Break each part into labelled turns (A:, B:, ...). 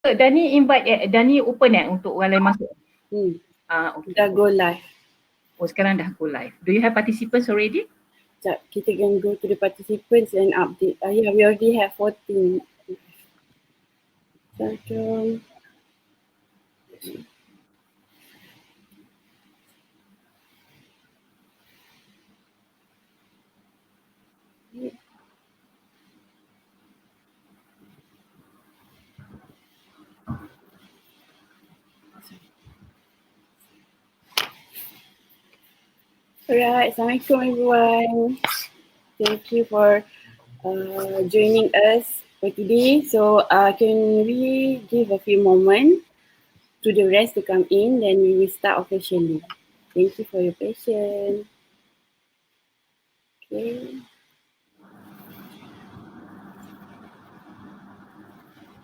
A: Dani invite Dani open untuk orang lain masuk.
B: Okay. Dah go live.
A: Oh, sekarang dah go live. Do you have participants already?
B: Sekejap, kita can go to the participants and update. Yeah, we already have 14. Second. Alright, Assalamualaikum everyone. Thank you for joining us for today. So can we give a few moments to the rest to come in, then we will start officially. Thank you for your patience. Okay.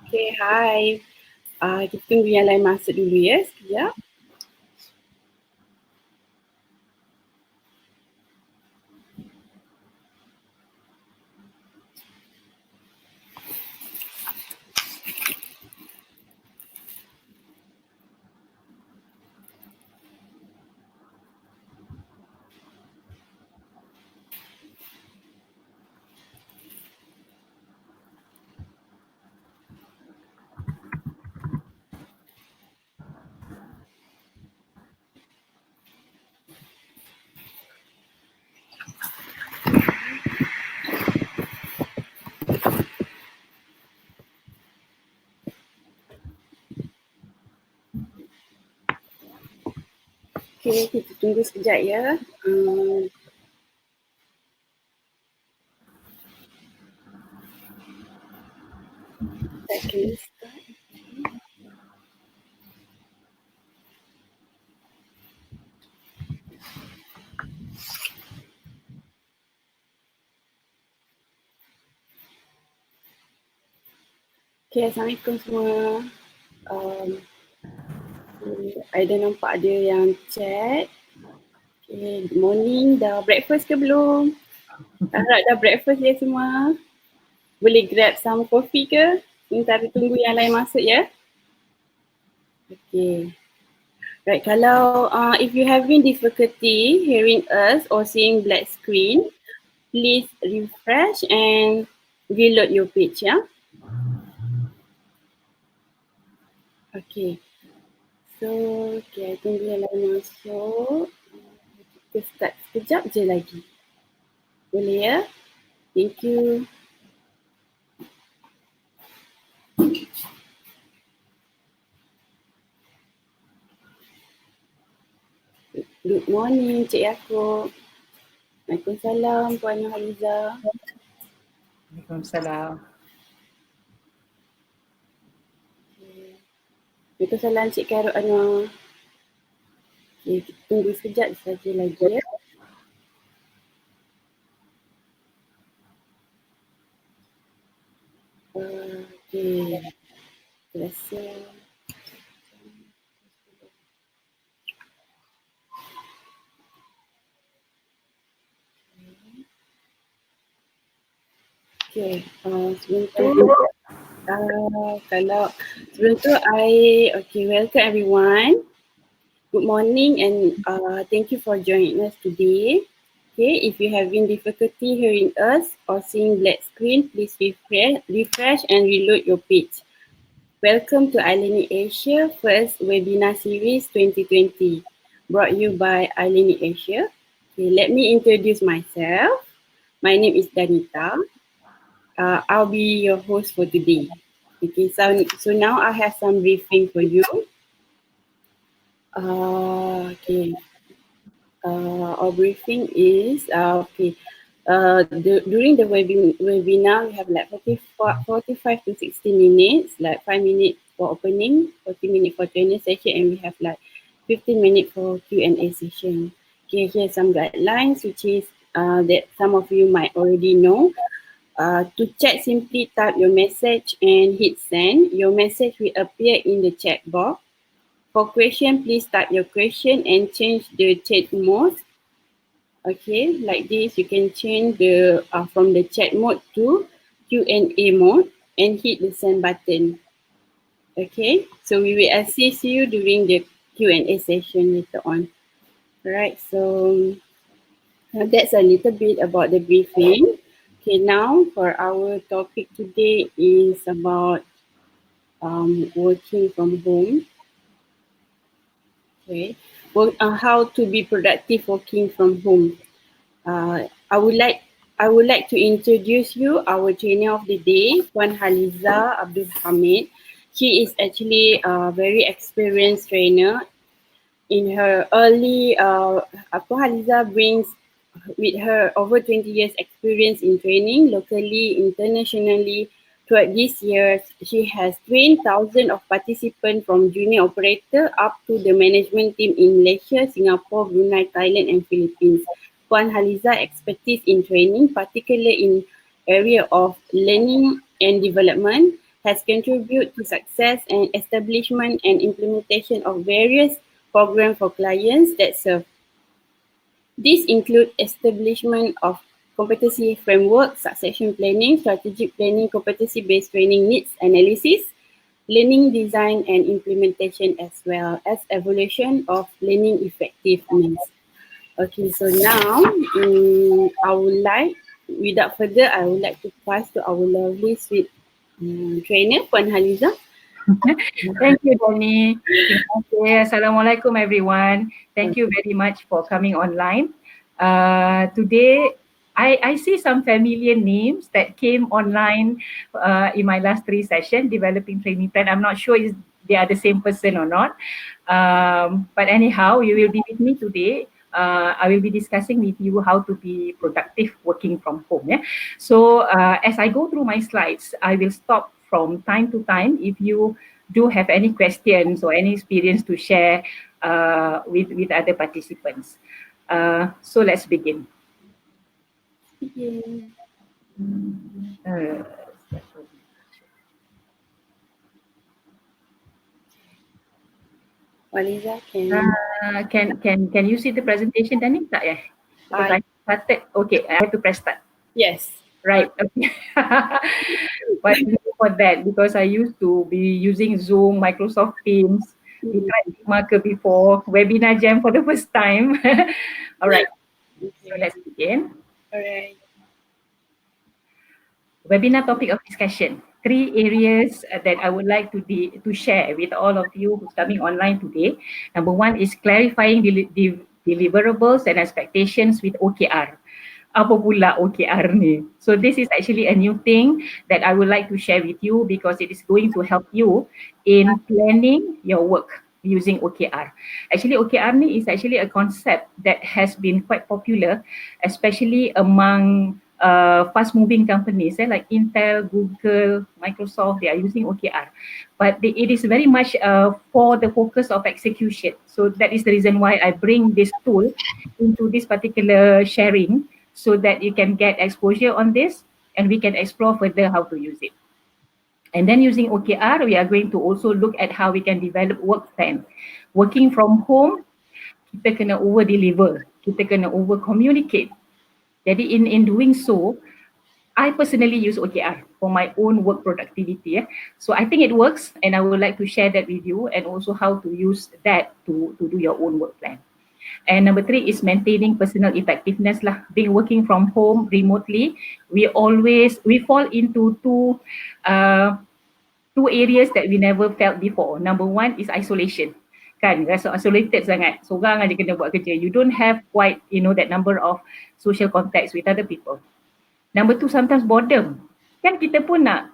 B: Okay, hi. Kita tunggu yang lain masuk dulu ya, sekejap. Okay, kita tunggu sekejap ya. Okay, Assalamualaikum semua. I dah nampak ada yang chat. Okay, good morning. Dah breakfast ke belum? Harap dah breakfast ya semua. Boleh grab some coffee ke? Sementara tunggu yang lain masuk ya. Okay. Right, kalau if you having difficulty hearing us or seeing black screen, please refresh and reload your page ya. Okay. So, okay, tunggu yang lain masuk. Kita start sekejap je lagi. Boleh ya? Thank you. Good morning, Cik Yaakob. Waalaikumsalam, Puan Haliza.
A: Waalaikumsalam.
B: Waalaikumsalam, Cik Karut Anwar. Okay, kita tunggu sekejap saja lagi ya. Okay, terasa. Okay, sebelum tu, welcome everyone. Good morning and thank you for joining us today. Okay, if you having difficulty hearing us or seeing black screen, please refresh and reload your page. Welcome to iLearning Asia first webinar series 2020, brought you by iLearning Asia. Okay, let me introduce myself. My name is Danita. I'll be your host for today. Okay, so now I have some briefing for you. Okay. Our briefing is during the webinar we have like 45 to 60 minutes, like 5 minutes for opening, 40 minutes for training session, and we have like 15 minutes for Q&A session. Okay, here's some guidelines which is that some of you might already know. To chat, simply type your message and hit send. Your message will appear in the chat box. For question, please type your question and change the chat mode. Okay, like this, you can change the from the chat mode to Q&A mode and hit the send button. Okay, so we will assist you during the Q&A session later on. Alright, so that's a little bit about the briefing. Okay, now for our topic today is about working from home. Okay, well, how to be productive working from home. Uh, I would like I would like to introduce you our trainer of the day, Puan Haliza Abdul Hamid. She is actually a very experienced trainer. In her early, Puan Haliza brings with her over 20 years experience in training locally, internationally. Throughout these years, she has trained thousands of participants from junior operator up to the management team in Malaysia, Singapore, Brunei, Thailand and Philippines. Puan Haliza expertise in training, particularly in area of learning and development, has contributed to success and establishment and implementation of various programs for clients that serve. These include establishment of competency framework, succession planning, strategic planning, competency-based training needs analysis, learning design and implementation, as well as evaluation of learning effectiveness. Okay, so now I would like, without further, I would like to pass to our lovely sweet trainer, Puan Haliza.
A: Thank you, Danny. Terima kasih. Assalamualaikum, everyone. Thank you very much for coming online. Today, I see some familiar names that came online in my last three sessions, developing training plan. I'm not sure if they are the same person or not. But anyhow, you will be with me today. I will be discussing with you how to be productive working from home. Yeah? So as I go through my slides, I will stop from time to time if you do have any questions or any experience to share with other participants. So let's begin. Uh,
B: Haliza can.
A: can you see the presentation, Danny? Tak ya? Because I started. Okay, I have to press start.
B: Yes.
A: Right. Okay. But for that, because I used to be using Zoom, Microsoft Teams, we tried Marker before, Webinar Jam for the first time. All right. So let's begin.
B: Alright.
A: Webinar topic of discussion. Three areas that I would like to share with all of you who's coming online today. Number one is clarifying deliverables and expectations with OKR. Apa pula OKR ni? So this is actually a new thing that I would like to share with you because it is going to help you in planning your work using OKR. Actually, OKR ni is actually a concept that has been quite popular, especially among fast-moving companies like Intel, Google, Microsoft. They are using OKR, but it is very much for the focus of execution. So that is the reason why I bring this tool into this particular sharing so that you can get exposure on this and we can explore further how to use it. And then using OKR, we are going to also look at how we can develop work plan. Working from home, kita kena over deliver, kita kena over communicate. Jadi in doing so, I personally use OKR for my own work productivity. So I think it works and I would like to share that with you and also how to use that to do your own work plan. And number three is maintaining personal effectiveness lah. Being working from home remotely, we fall into two areas that we never felt before. Number one is isolation. Kan, rasa isolated sangat. Seorang aja kena buat kerja. You don't have quite, that number of social contacts with other people. Number two, sometimes boredom. Kan kita pun nak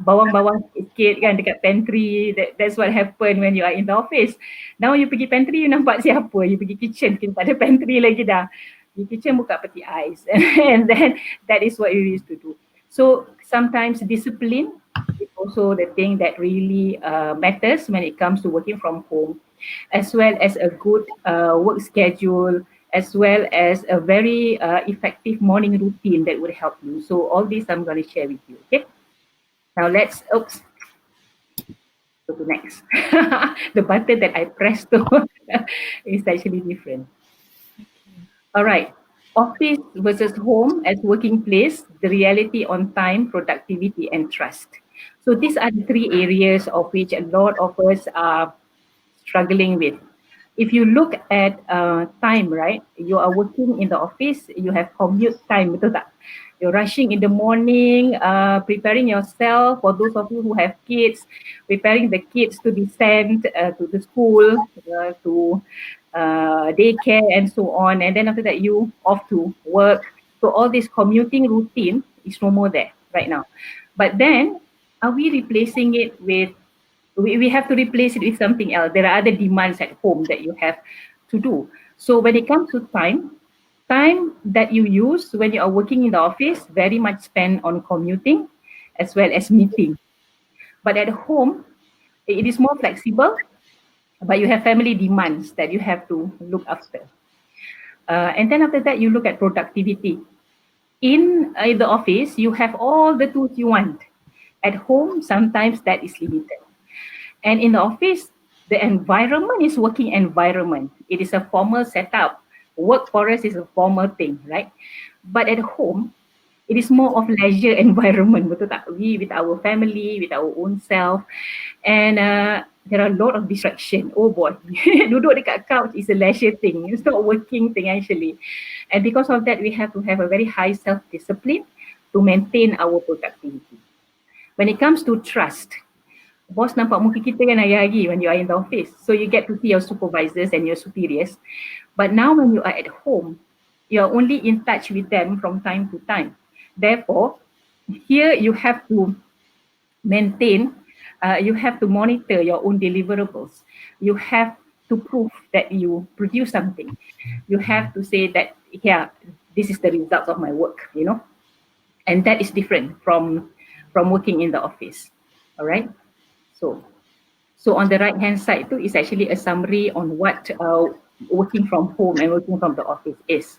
A: bawang-bawang sikit kan dekat pantry. That's what happen when you are in the office. Now you pergi pantry, you nampak siapa? You pergi kitchen, kita tak ada pantry lagi dah. Di kitchen buka peti ais. And then that is what you used to do. So sometimes discipline is also the thing that really matters when it comes to working from home, as well as a good work schedule, as well as a very effective morning routine that would help you. So all these I'm going to share with you. Okay. Now let's go to next. The button that I pressed is actually different. All right. Office versus home as working place, the reality on time, productivity, and trust. So these are the three areas of which a lot of us are struggling with. If you look at time, right? You are working in the office, you have commute time, betul tak? You're rushing in the morning, preparing yourself for those of you who have kids, preparing the kids to be sent to the school, to daycare and so on. And then after that, you off to work. So all this commuting routine is no more there right now. But then, are we replacing it with we have to replace it with something else. There are other demands at home that you have to do. So when it comes to time that you use when you are working in the office, very much spent on commuting as well as meeting. But at home, it is more flexible, but you have family demands that you have to look after. And then after that, you look at productivity. In the office, you have all the tools you want. At home, sometimes that is limited. And in the office, the environment is working environment. It is a formal setup. Work for us is a formal thing, right? But at home, it is more of leisure environment, betul tak? We with our family, with our own self, and there are a lot of distraction. Oh boy, duduk dekat couch is a leisure thing. It's not a working thing actually. And because of that, we have to have a very high self-discipline to maintain our productivity. When it comes to trust, bos nampak muka kita kan hari-hari when you are in the office. So you get to see your supervisors and your superiors. But now when you are at home, you are only in touch with them from time to time. Therefore, here you have to maintain, you have to monitor your own deliverables. You have to prove that you produce something. You have to say that, yeah, this is the result of my work, you know. And that is different from working in the office. All right. So on the right hand side too is actually a summary on what working from home and working from the office is.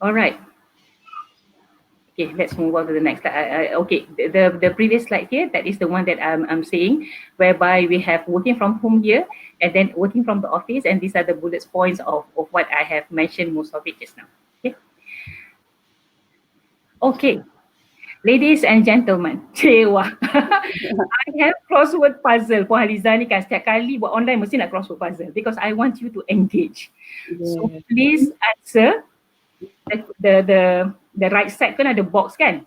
A: All right. Okay, let's move on to the next slide. Okay, the previous slide here, that is the one that I'm saying, whereby we have working from home here and then working from the office, and these are the bullet points of what I have mentioned most of it just now. Okay. Okay. Ladies and gentlemen, cewa. I have crossword puzzle. Puan Haliza ni kan setiap kali buat online mesti nak crossword puzzle because I want you to engage. So please answer the right side kan ada box kan.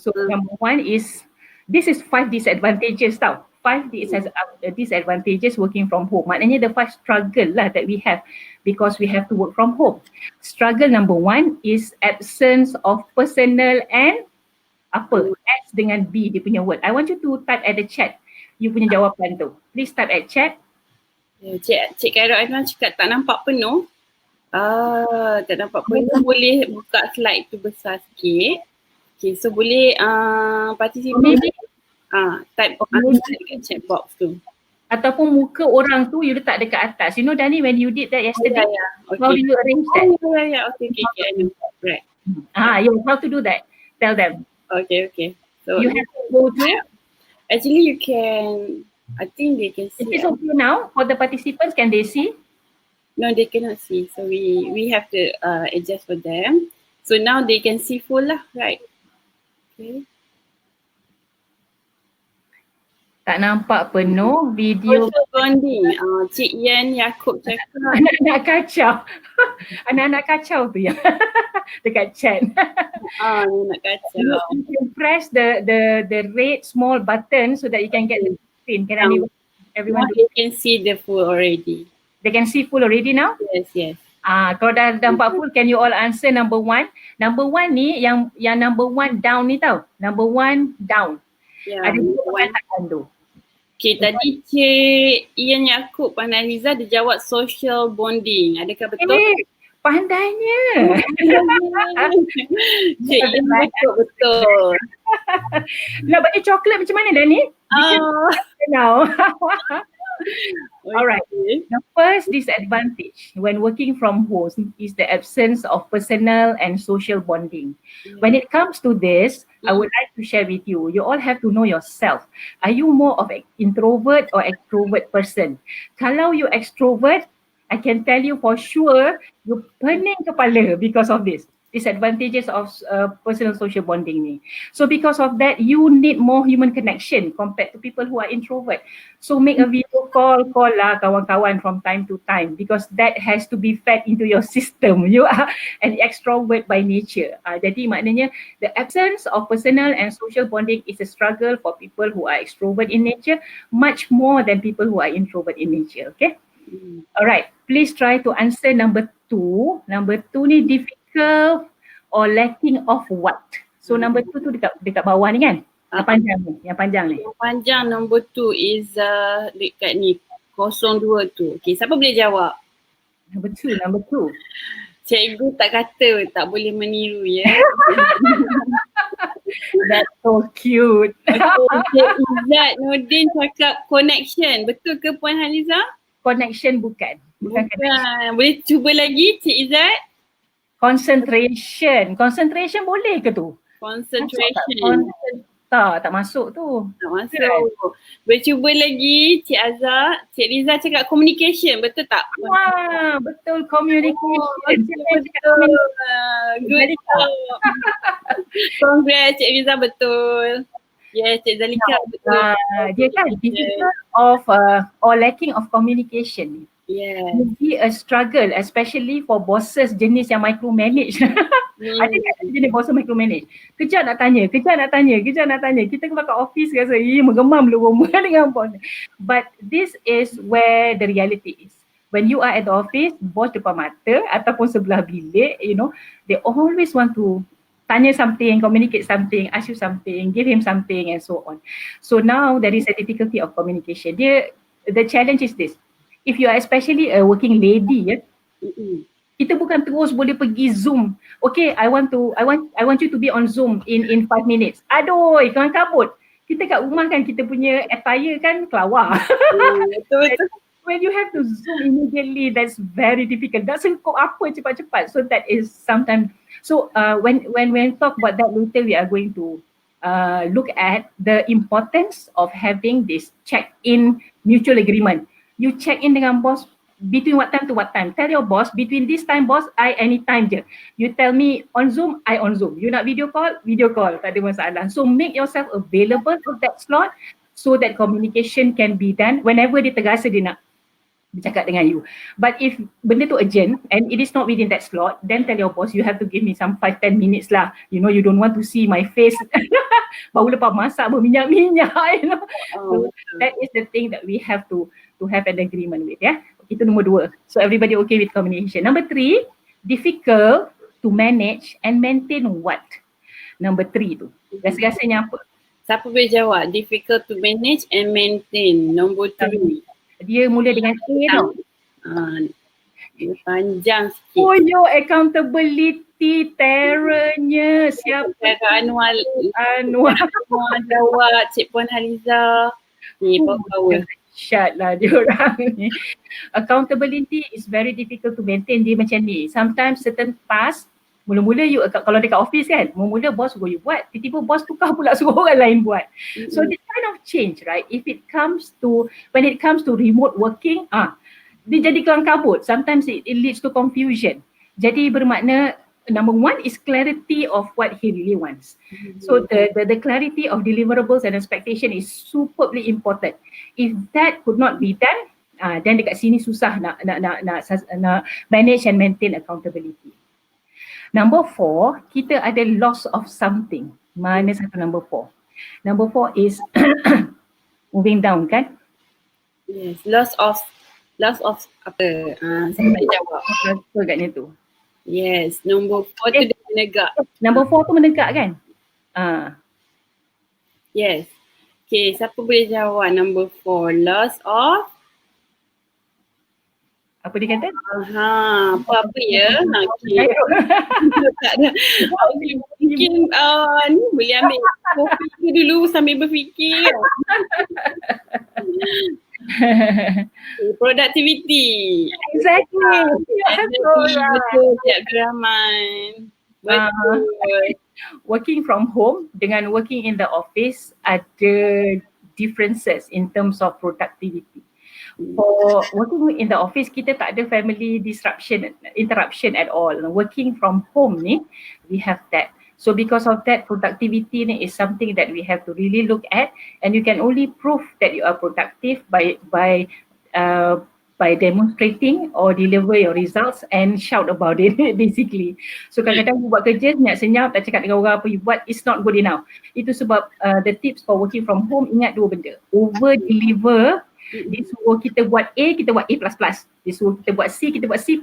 A: So number one is, this is 5 disadvantages tau. 5 disadvantages working from home. Maknanya the 5 struggle lah that we have because we have to work from home. Struggle number 1 is absence of personal and apa? S dengan B dia punya word. I want you to type at the chat you punya jawapan tu. Please type at chat.
B: Cik Khairul Aiman cakap tak nampak penuh. Tak nampak penuh. Boleh buka slide tu besar sikit. Okay, so boleh participant type dekat chat box tu.
A: Ataupun muka orang tu you letak dekat atas. You know Dani, when you did that yesterday,
B: Okay.
A: how do you arrange that?
B: Okay, I know. Right.
A: How to do that? Tell them.
B: Okay. So
A: You have to go to.
B: Actually, you can. I think they can see.
A: It is okay now for the participants. Can they see?
B: No, they cannot see. So we have to adjust for them. So now they can see full lah, right? Okay.
A: Tak nampak penuh video.
B: Social bonding. Cik Yan Yaakob cakap.
A: Anak-anak kacau. Anak-anak kacau tu ya. Dekat chat.
B: Nak kacau.
A: You can press the red small button so that you can get the screen. Can everyone
B: Now they can see the full already.
A: They can see full already now?
B: Yes.
A: Kalau dah nampak full, can you all answer number 1? Number 1 ni yang number 1 down ni tau. Number 1 down.
B: Yeah.
A: Ada dua perkataan tu.
B: Okay, tadi Cik Ian Yaakob Panaliza dia jawab social bonding. Adakah betul?
A: Pandainya.
B: Cik Ian Yaakob betul.
A: Nak bagi coklat macam mana Dani? Now. Alright. The first disadvantage when working from home is the absence of personal and social bonding. When it comes to this, I would like to share with you. You all have to know yourself. Are you more of an introvert or extrovert person? Kalau you extrovert, I can tell you for sure, you pening kepala because of this. disadvantages of personal social bonding ni. So because of that, you need more human connection compared to people who are introvert. So make a video call lah kawan-kawan from time to time, because that has to be fed into your system. You are an extrovert by nature. Jadi maknanya the absence of personal and social bonding is a struggle for people who are extrovert in nature, much more than people who are introvert in nature. Okay. Alright, please try to answer number 2. Number 2 ni difficult or lacking of what? So number 2 tu dekat bawah ni kan? Yang panjang ni.
B: Yang panjang number 2 is dekat ni 02 tu. Okay, siapa boleh jawab?
A: Number 2.
B: Cikgu tak kata tak boleh meniru ya.
A: That's so cute.
B: Cik Izzat Nordin cakap connection. Betul ke Puan Haliza?
A: Connection bukan.
B: Bukan. Boleh cuba lagi Cik Izzat?
A: Concentration boleh ke tu?
B: Concentration.
A: Tak masuk tu.
B: Tak masuk. Boleh cuba lagi Cik Azhar. Cik Riza cakap communication. Betul tak?
A: Wah, betul, communication.
B: Betul. Good job. Congrats Cik Riza, betul. Yes, Cik Zalika betul.
A: Dia kan difficult of or lacking of communication.
B: Yes.
A: Will be a struggle, especially for bosses jenis yang micromanage. Ada tak jenis bosses micromanage? Kejap nak tanya. Kita kat office rasa menggemam rumah dengan bos. But this is where the reality is. When you are at the office, bos depan mata ataupun sebelah bilik, they always want to tanya something, communicate something, ask you something, give him something and so on. So now there is a difficulty of communication. The challenge is this. If you are especially a working lady, kita bukan terus boleh pergi Zoom. Okay, I want you to be on Zoom in 5 minutes. Aduh, kawan kabut. Kita kat rumah kan kita punya attire kan kelawar. Betul. When you have to Zoom immediately, that's very difficult. Tak sanggup apa cepat-cepat. So that is sometimes. So when we talk about that later, we are going to look at the importance of having this check-in mutual agreement. You check in dengan bos between what time to what time. Tell your boss, between this time boss, I anytime je. You tell me on Zoom, I on Zoom. You nak video call, tak ada masalah. So make yourself available for that slot so that communication can be done whenever dia terasa dia nak bercakap dengan you. But if benda tu urgent and it is not within that slot, then tell your boss you have to give me some 5-10 minutes lah. You don't want to see my face baru lepas masak berminyak-minyak. So that is the thing that we have to have an agreement with. Itu nombor 2. So everybody okay with communication. Number 3, difficult to manage and maintain what? Number 3 tu. Rasa-rasanya apa?
B: Siapa boleh jawab? Difficult to manage and maintain. Nombor 3.
A: Dia mula dengan A tau.
B: Dia panjang sikit.
A: Oh, your accountability terrornya. Siapa?
B: Anwar jawab. Cik Puan Haliza. Ni power.
A: Dahsyat lah diorang ni. Accountability is very difficult to maintain. Dia macam ni. Sometimes certain task, mula-mula you, kalau dekat office kan, mula-mula bos suruh you buat, tiba-tiba bos tukar pula suruh orang lain buat. So this kind of change, right? When it comes to remote working, dia jadi kelang kabut. Sometimes it leads to confusion. Jadi bermakna number 1 is clarity of what he really wants. So the clarity of deliverables and expectation is superbly important. If that could not be done, then dekat sini susah nak manage and maintain accountability. Number 4, kita ada loss of something. Mana satu number 4? Number 4 is moving down kan?
B: Yes, loss of apa? Saya nak jawab.
A: Apa agaknya tu?
B: Yes, number 4 tu dia menegak.
A: Number 4 tu menegak kan?
B: Yes. Okay, siapa boleh jawab number 4? Loss of?
A: Apa dia kata?
B: Apa ya? Okay. Tak ada. Mungkin ni boleh ambil kopi dulu sambil berfikir. Productivity.
A: Exactly.
B: Betul, Cik Abdurrahman. Betul.
A: Working from home dengan working in the office ada differences in terms of productivity. For working in the office, kita tak ada family interruption at all. Working from home ni, we have that. So because of that, productivity ni is something that we have to really look at, and you can only prove that you are productive by demonstrating or deliver your results and shout about it basically. So kadang-kadang you buat kerja senyap-senyap, tak cakap dengan orang apa you buat, it's not good enough. Itu sebab the tips for working from home, ingat dua benda. Over deliver. Dia suruh kita buat A, kita buat A++. Dia suruh kita buat C, kita buat C++++.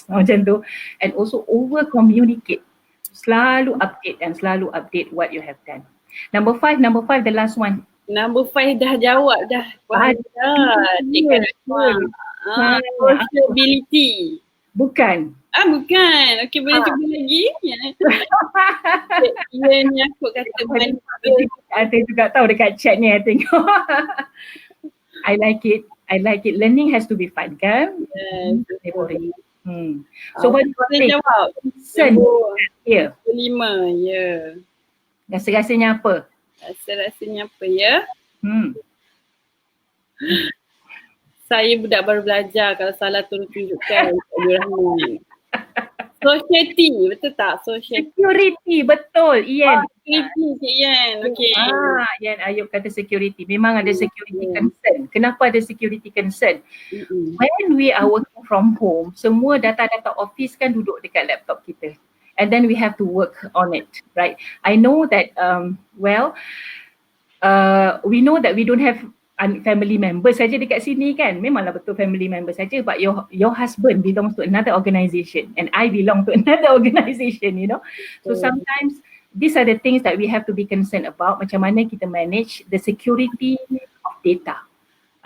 A: Macam tu. And also over communicate. Selalu update what you have done. Number five, the last one.
B: Number 5 dah jawab dah. Wah, sociability.
A: Bukan.
B: Bukan. Okey, boleh cuba lagi. Ya ni aku kata mana.
A: Ada juga tahu dekat chat ni, I tengok. I like it. Learning has to be fun, kan?
B: Yes.
A: So what do you think?
B: Jawab.
A: Here.
B: 5, ya.
A: Rasa-rasanya apa?
B: Rasa-rasanya apa ya? Saya budak baru belajar, kalau salah tolong tunjukkan. Society, betul tak?
A: Security, betul. Ian.
B: Security, Ian. Okay.
A: Ian Ayub kata security. Memang ada security concern. Kenapa ada security concern? When we are working from home, semua data-data office kan duduk dekat laptop kita. And then we have to work on it, right? I know that, we know that we don't have family members saja dekat sini kan. Memanglah betul family member saja, but your husband belongs to another organisation and I belong to another organisation, you know. So sometimes these are the things that we have to be concerned about. Macam mana kita manage the security of data.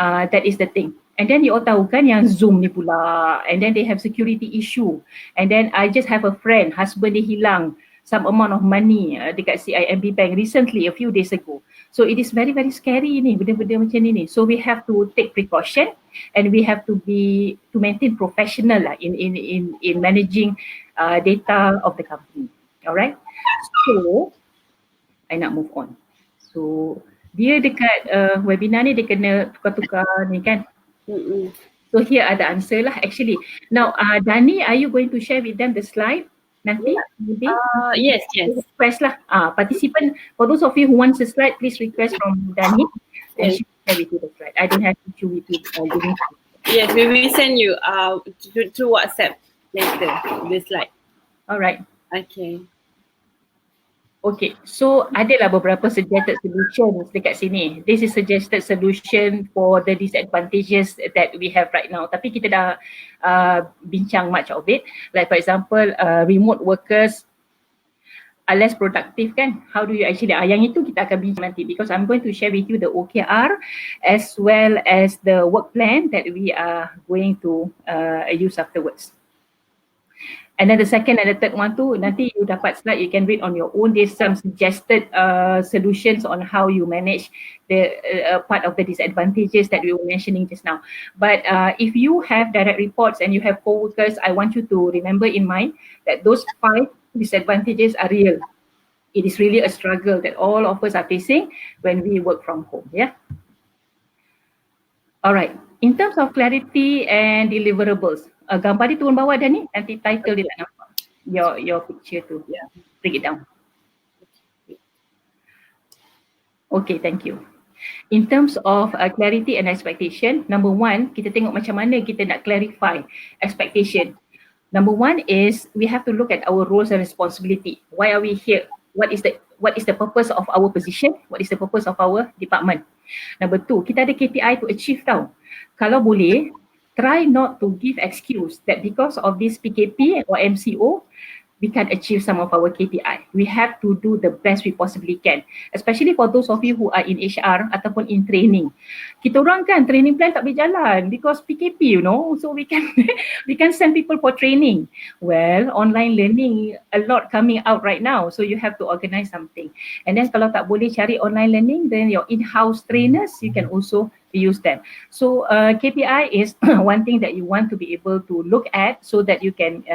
A: That is the thing. And then you all tahu kan yang Zoom ni pula, and then they have security issue. And then I just have a friend, husband dia hilang some amount of money dekat CIMB Bank recently, a few days ago. So it is very, very scary ni, benda-benda macam ni. So we have to take precaution and we have to maintain professional lah in managing data of the company. Alright. So I nak move on. So dia dekat webinar ni dia kena tukar-tukar ni kan. So here are the answer lah actually. Now Dani, are you going to share with them the slide? Nanti, maybe?
B: Yes.
A: Request lah. Participant, for those of you who wants a slide, please request from Dani. And she will share with you the slide. I don't have issue with you giving.
B: Yes, we will send you through WhatsApp later, the slide.
A: Alright.
B: Okay,
A: so adalah beberapa suggested solutions dekat sini. This is suggested solution for the disadvantages that we have right now. Tapi kita dah bincang much of it. Like for example, remote workers are less productive kan? How do you actually, yang itu kita akan bincang nanti because I'm going to share with you the OKR as well as the work plan that we are going to use afterwards. And then the second and the third one tu, nanti you dapat slide, you can read on your own. There's some suggested solutions on how you manage the part of the disadvantages that we were mentioning just now. But if you have direct reports and you have co-workers, I want you to remember in mind that those 5 disadvantages are real. It is really a struggle that all of us are facing when we work from home, yeah? Alright, in terms of clarity and deliverables, gambar di turun bawah dah ni, nanti title dia tak nampak. Your picture tu. Yeah. Bring it down. Okay, thank you. In terms of clarity and expectation, number 1, kita tengok macam mana kita nak clarify expectation. Number 1 is we have to look at our roles and responsibility. Why are we here? What is the purpose of our position? What is the purpose of our department? Number 2, kita ada KPI to achieve tau. Kalau boleh, try not to give excuse that because of this PKP or MCO, we can't achieve some of our KPI. We have to do the best we possibly can, especially for those of you who are in HR ataupun in training. Kita orang kan training plan tak boleh jalan because PKP, you know, so we can send people for training. Well, online learning, a lot coming out right now, so you have to organize something. And then kalau tak boleh cari online learning, then your in-house trainers, you can also use them. So KPI is one thing that you want to be able to look at so that you can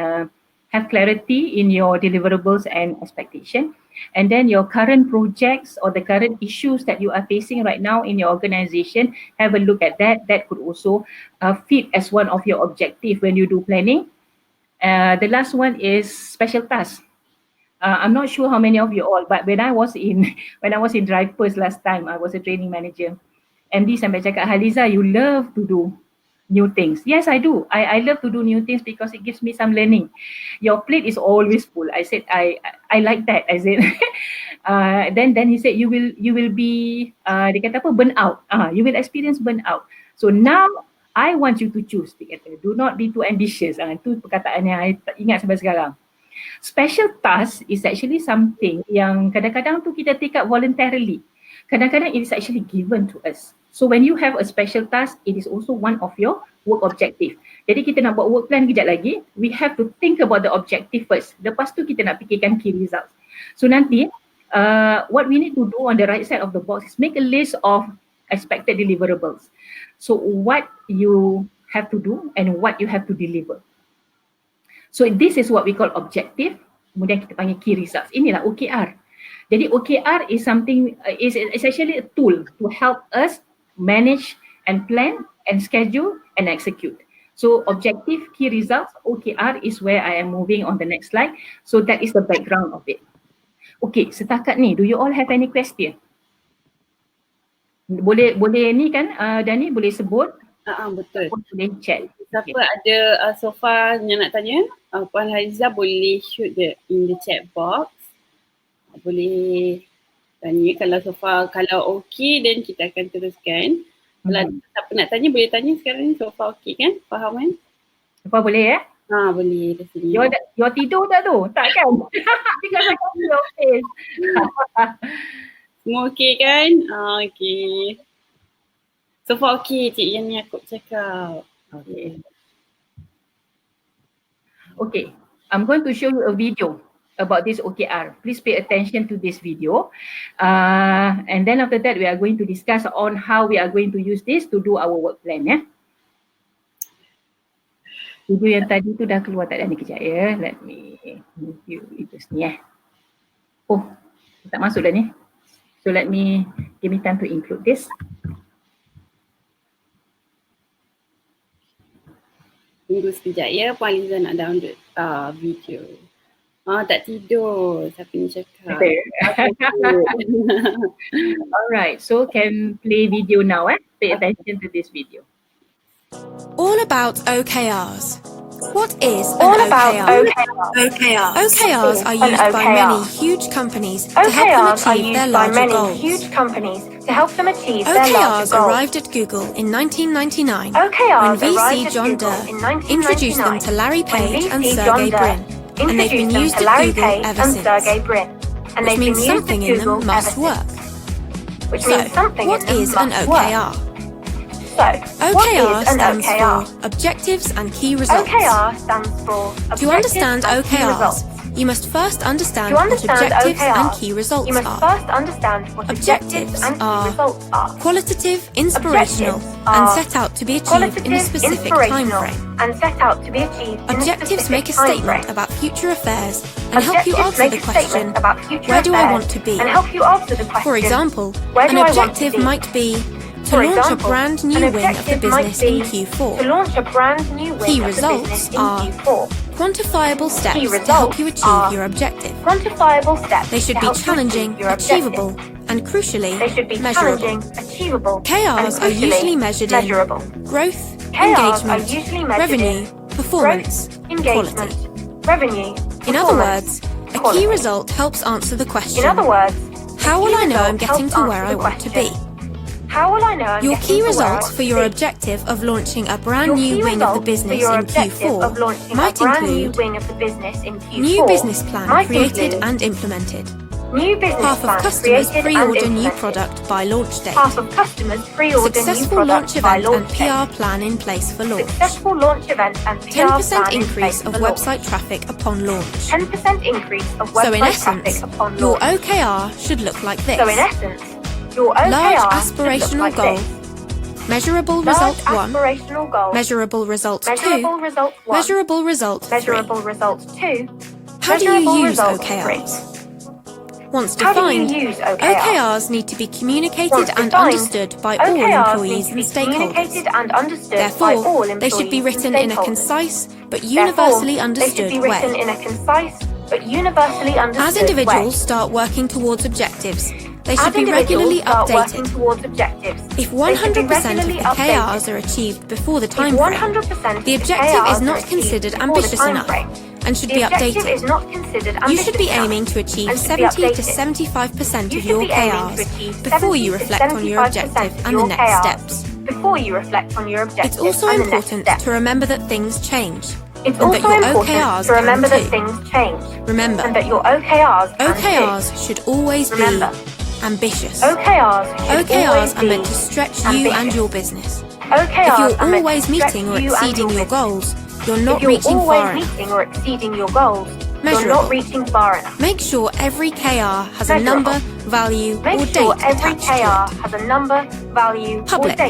A: have clarity in your deliverables and expectation. And then your current projects or the current issues that you are facing right now in your organization, have a look at that. That could also fit as one of your objective when you do planning. The last one is special tasks. I'm not sure how many of you all, but when I was in Drivers last time, I was a training manager. MD sampai cakap, Haliza, you love to do new things. Yes, I do. I love to do new things because it gives me some learning. Your plate is always full. I said, I like that. I said, then he said, you will be, dia kata apa, burn out. You will experience burn out. So now I want you to choose. Dia kata, do not be too ambitious. Itu perkataan yang I ingat sampai sekarang. Special task is actually something yang kadang-kadang tu kita take up voluntarily. Kadang-kadang it is actually given to us. So when you have a special task, it is also one of your work objective. Jadi kita nak buat work plan kejap lagi, we have to think about the objective first. Lepas tu kita nak fikirkan key results. So nanti, what we need to do on the right side of the box is make a list of expected deliverables. So what you have to do and what you have to deliver. So this is what we call objective. Kemudian kita panggil key results. Inilah OKR. Jadi OKR is something, is actually a tool to help us manage and plan and schedule and execute. So objective, key results, OKR is where I am moving on the next slide. So that is the background of it. Okay, setakat ni, do you all have any question? Boleh ni kan, Dani boleh sebut?
B: Betul.
A: Boleh chat.
B: Siapa ada so far yang nak tanya, Puan Haliza boleh shoot in the chat box. Boleh tanya kalau so far, kalau okey then kita akan teruskan. Kalau siapa nak tanya boleh tanya sekarang ni, so far okey kan? Faham kan?
A: So far boleh ya?
B: Boleh.
A: You tidur tak tu? Tak kan? Tinggal cakap your face.
B: Semua okey kan? Okey. So far okey, Cik Yani aku cakap.
A: Okay, I'm going to show you a video about this OKR. Please pay attention to this video. And then after that, we are going to discuss on how we are going to use this to do our work plan. Ya. Video yang tadi tu dah keluar tak ada ni kejap ya. Let me review itu ni ya. Oh, tak masuk dah ni. So let me, give me time to include this.
B: Tunggu sekejap ya, Puan Haliza nak download video. Tak tidur, siapa ni cakap.
A: Alright, so can play video now. Pay attention to this video.
C: All about OKRs. What is an OKR? OKRs are used by many huge companies to help them achieve their larger goals. OKRs arrived at Google in 1999 when VC John Doerr introduced them to Larry Page and Sergey Brin, and they've been used at Google ever since. Which means something in them must work. So, what is an OKR? OKR stands for Objectives and Key Results. To understand OKRs, you must first understand what objectives and key results are. Objectives are qualitative, inspirational, and set out to be achieved in a specific time frame. Objectives make a statement about future affairs and help you answer the question, where do I want to be? For example, an objective might be to launch a brand new wing of the business in Q4. Key results are quantifiable steps to help you achieve your objective. They should be challenging, achievable, and crucially, measurable. KRs are usually measured in growth, engagement, revenue, performance, quality. In other words, a key result helps answer the question, how will I know I'm getting to where I want to be? Your key results for your objective of launching a brand new wing of the business in Q4 might include new business plan created and implemented, half of customers pre-order new product by launch date, successful launch event and PR plan in place for launch, 10% increase of website traffic upon launch. So in essence, your OKR should look like this. Large aspirational goal, Measurable result 1, measurable result 2, measurable result 3. How do you use OKRs? Once defined, OKRs need to be communicated and understood by all employees and stakeholders. Therefore, they should be written in a concise but universally understood way. As individuals start working towards objectives, they should be regularly updated. If 100% of the KRs are achieved before the time frame, the objective is not considered ambitious enough and should be updated. You should be aiming to achieve 70 to 75% of your KRs before you reflect on your objective and the next steps. It's also important to remember that things change. And that your OKRs can too. Remember, OKRs should always be ambitious. OKRs are meant to stretch you and your business. If you're always meeting or exceeding your goals, you're not reaching far enough. Measurable. Make sure every KR has a number, value, or date attached to it. Public.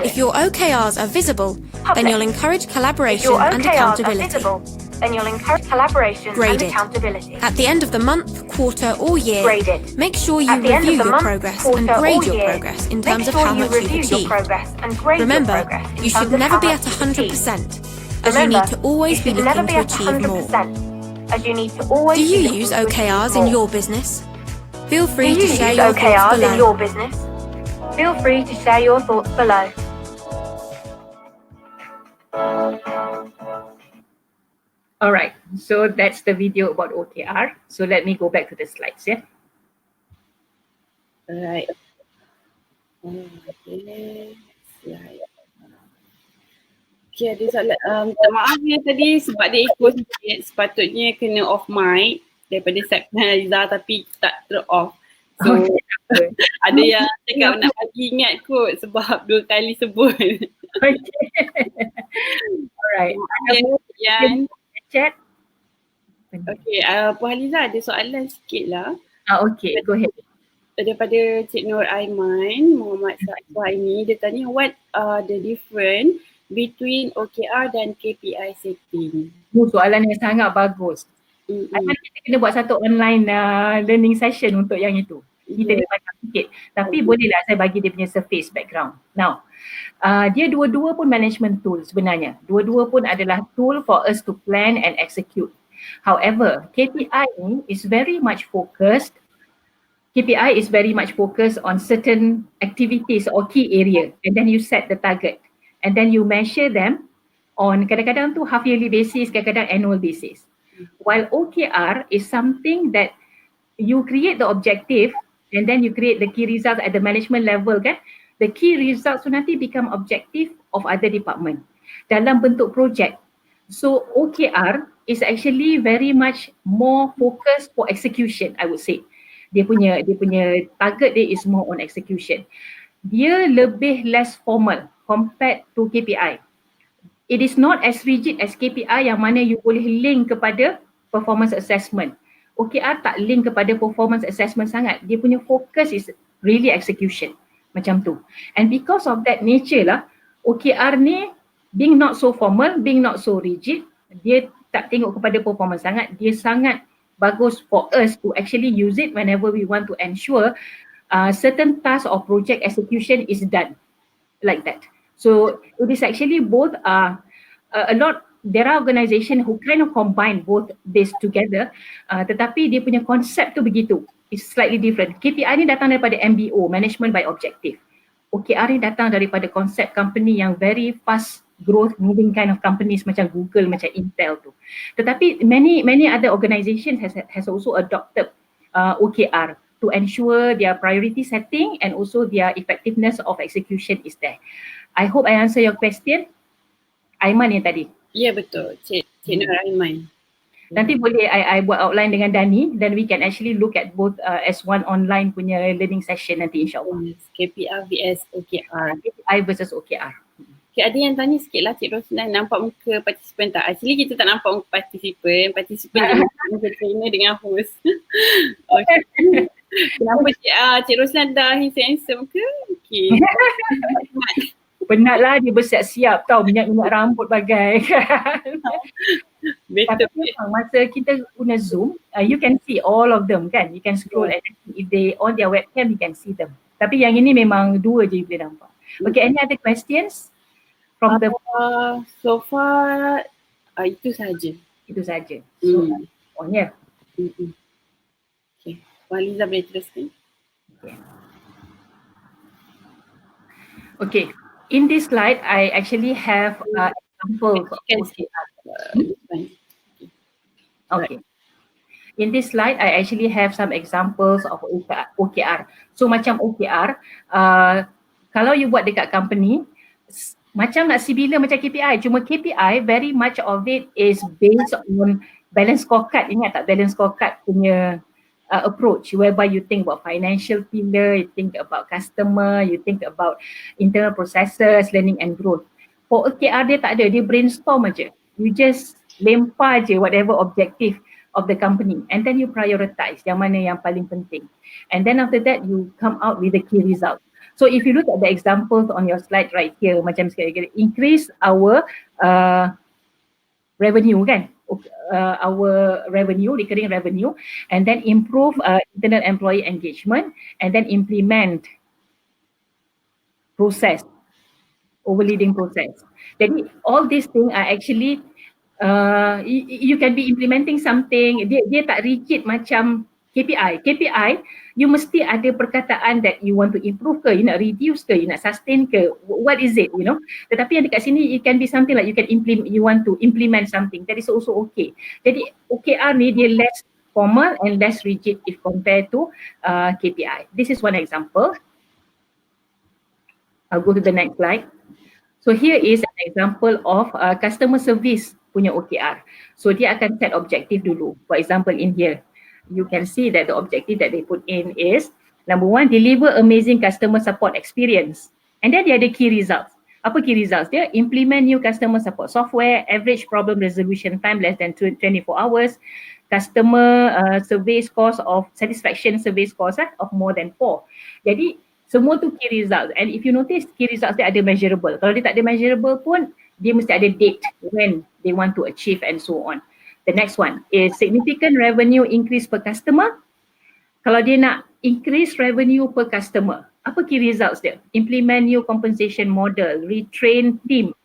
C: If your OKRs are visible, then you'll encourage collaboration and accountability. Graded. At the end of the month, quarter, or year, make sure you review your progress and grade your progress in terms of how much you've achieved. Remember, you should never be at 100%, as you need to always be looking to achieve more. Do you use OKRs in your business? Feel free to share your thoughts below.
A: All right, so that's the video about OKR. So let me go back to the slides, yeah?
B: Alright. Okay, slide. Okay, ada soalan. Minta maaf ya tadi sebab dia ikut sikit. Sepatutnya kena off mic daripada set Liza tapi tak ter-off. So, ada yang cakap nak bagi ingat kot sebab 2 kali sebut.
A: Okay. Alright.
B: Yan.
A: Chat.
B: Okay, Puan Haliza ada soalan sikit lah.
A: Okay, go ahead.
B: Daripada Cik Nur Aiman, Muhammad Suhaimi, dia tanya what are the difference between OKR dan KPI setting?
A: Soalan yang sangat bagus. Kita kena buat satu online learning session untuk yang itu. Kita dia banyak sikit. Tapi bolehlah saya bagi dia punya surface background. Now, dia dua-dua pun management tool sebenarnya. Dua-dua pun adalah tool for us to plan and execute. However, KPI is very much focused on certain activities or key area, and then you set the target and then you measure them on kadang-kadang tu half yearly basis, kadang-kadang annual basis. While OKR is something that you create the objective and then you create the key results at the management level kan. The key results tu nanti become objective of other department dalam bentuk project. So OKR is actually very much more focused for execution, I would say. Dia punya target dia is more on execution. Dia lebih less formal compared to KPI. It is not as rigid as KPI yang mana you boleh link kepada performance assessment. OKR tak link kepada performance assessment sangat. Dia punya focus is really execution. Macam tu. And because of that nature lah, OKR ni being not so formal, being not so rigid, dia tak tengok kepada performance sangat. Dia sangat bagus for us to actually use it whenever we want to ensure certain task or project execution is done like that. So it is actually both there are organizations who kind of combine both this together, tetapi dia punya konsep tu begitu. It's slightly different. KPI ni datang daripada MBO, Management by Objective. OKR ni datang daripada konsep company yang very fast growth moving kind of companies macam Google, macam Intel tu. Tetapi many other organizations has also adopted OKR to ensure their priority setting and also their effectiveness of execution is there. I hope I answer your question. Aiman yang tadi.
B: Ya betul, Cik Nur Aiman.
A: Nanti boleh I buat outline dengan Dani, then we can actually look at both as one online punya learning session nanti insyaAllah.
B: KPI vs OKR.
A: KPI versus OKR.
B: Okay, ada yang tanya sikit lah Cik Roslan, nampak muka partisipan tak? Actually kita tak nampak muka partisipan muka trainer dengan host. Okay. Kenapa Cik Roslan dah handsome ke? Okay.
A: Penatlah dia bersiap-siap tau, minyak-minyak rambut bagai kan. Tapi memang masa kita guna Zoom, you can see all of them kan. You can scroll and if they on their webcam, you can see them. Tapi yang ini memang dua je you boleh nampak. Okay, any other questions? From the
B: so far itu saja.
A: Itu saja. So on ya.
B: Okay. Waliza boleh teruskan.
A: Okay. In this slide, I actually have examples of OKR. Okay. In this slide, I actually have some examples of OKR. So macam OKR, kalau you buat dekat company, macam nak similar macam KPI, cuma KPI very much of it is based on balance scorecard. Ingat tak balance scorecard punya approach, whereby you think about financial pillar, you think about customer, you think about internal processes, learning and growth. For OKR dia tak ada, dia brainstorm aja. You just lempar je whatever objective of the company and then you prioritize yang mana yang paling penting. And then after that you come out with the key result. So if you look at the examples on your slide right here, macam sekali increase our revenue kan, our revenue, recurring revenue, and then improve internal employee engagement, and then implement process, overleading process. Jadi all these things are actually you can be implementing something, dia tak rigid macam KPI. KPI, you mesti ada perkataan that you want to improve ke, you nak reduce ke, you nak sustain ke, what is it, you know. Tetapi yang dekat sini, it can be something like you can implement, you want to implement something, that is also okay. Jadi OKR ni dia less formal and less rigid if compared to KPI. This is one example. I'll go to the next slide. So here is an example of customer service punya OKR. So dia akan set objective dulu. For example in here, you can see that the objective that they put in is number one, deliver amazing customer support experience. And then dia ada key results. Apa key results dia? Implement new customer support software, average problem resolution time less than 24 hours, customer survey scores of satisfaction survey scores of more than 4. Jadi semua tu key results. And if you notice, key results dia ada measurable. Kalau dia tak ada measurable pun, dia mesti ada date when they want to achieve and so on. The next one is significant revenue increase per customer. Kalau dia nak increase revenue per customer, apa key results dia? Implement new compensation model, retrain team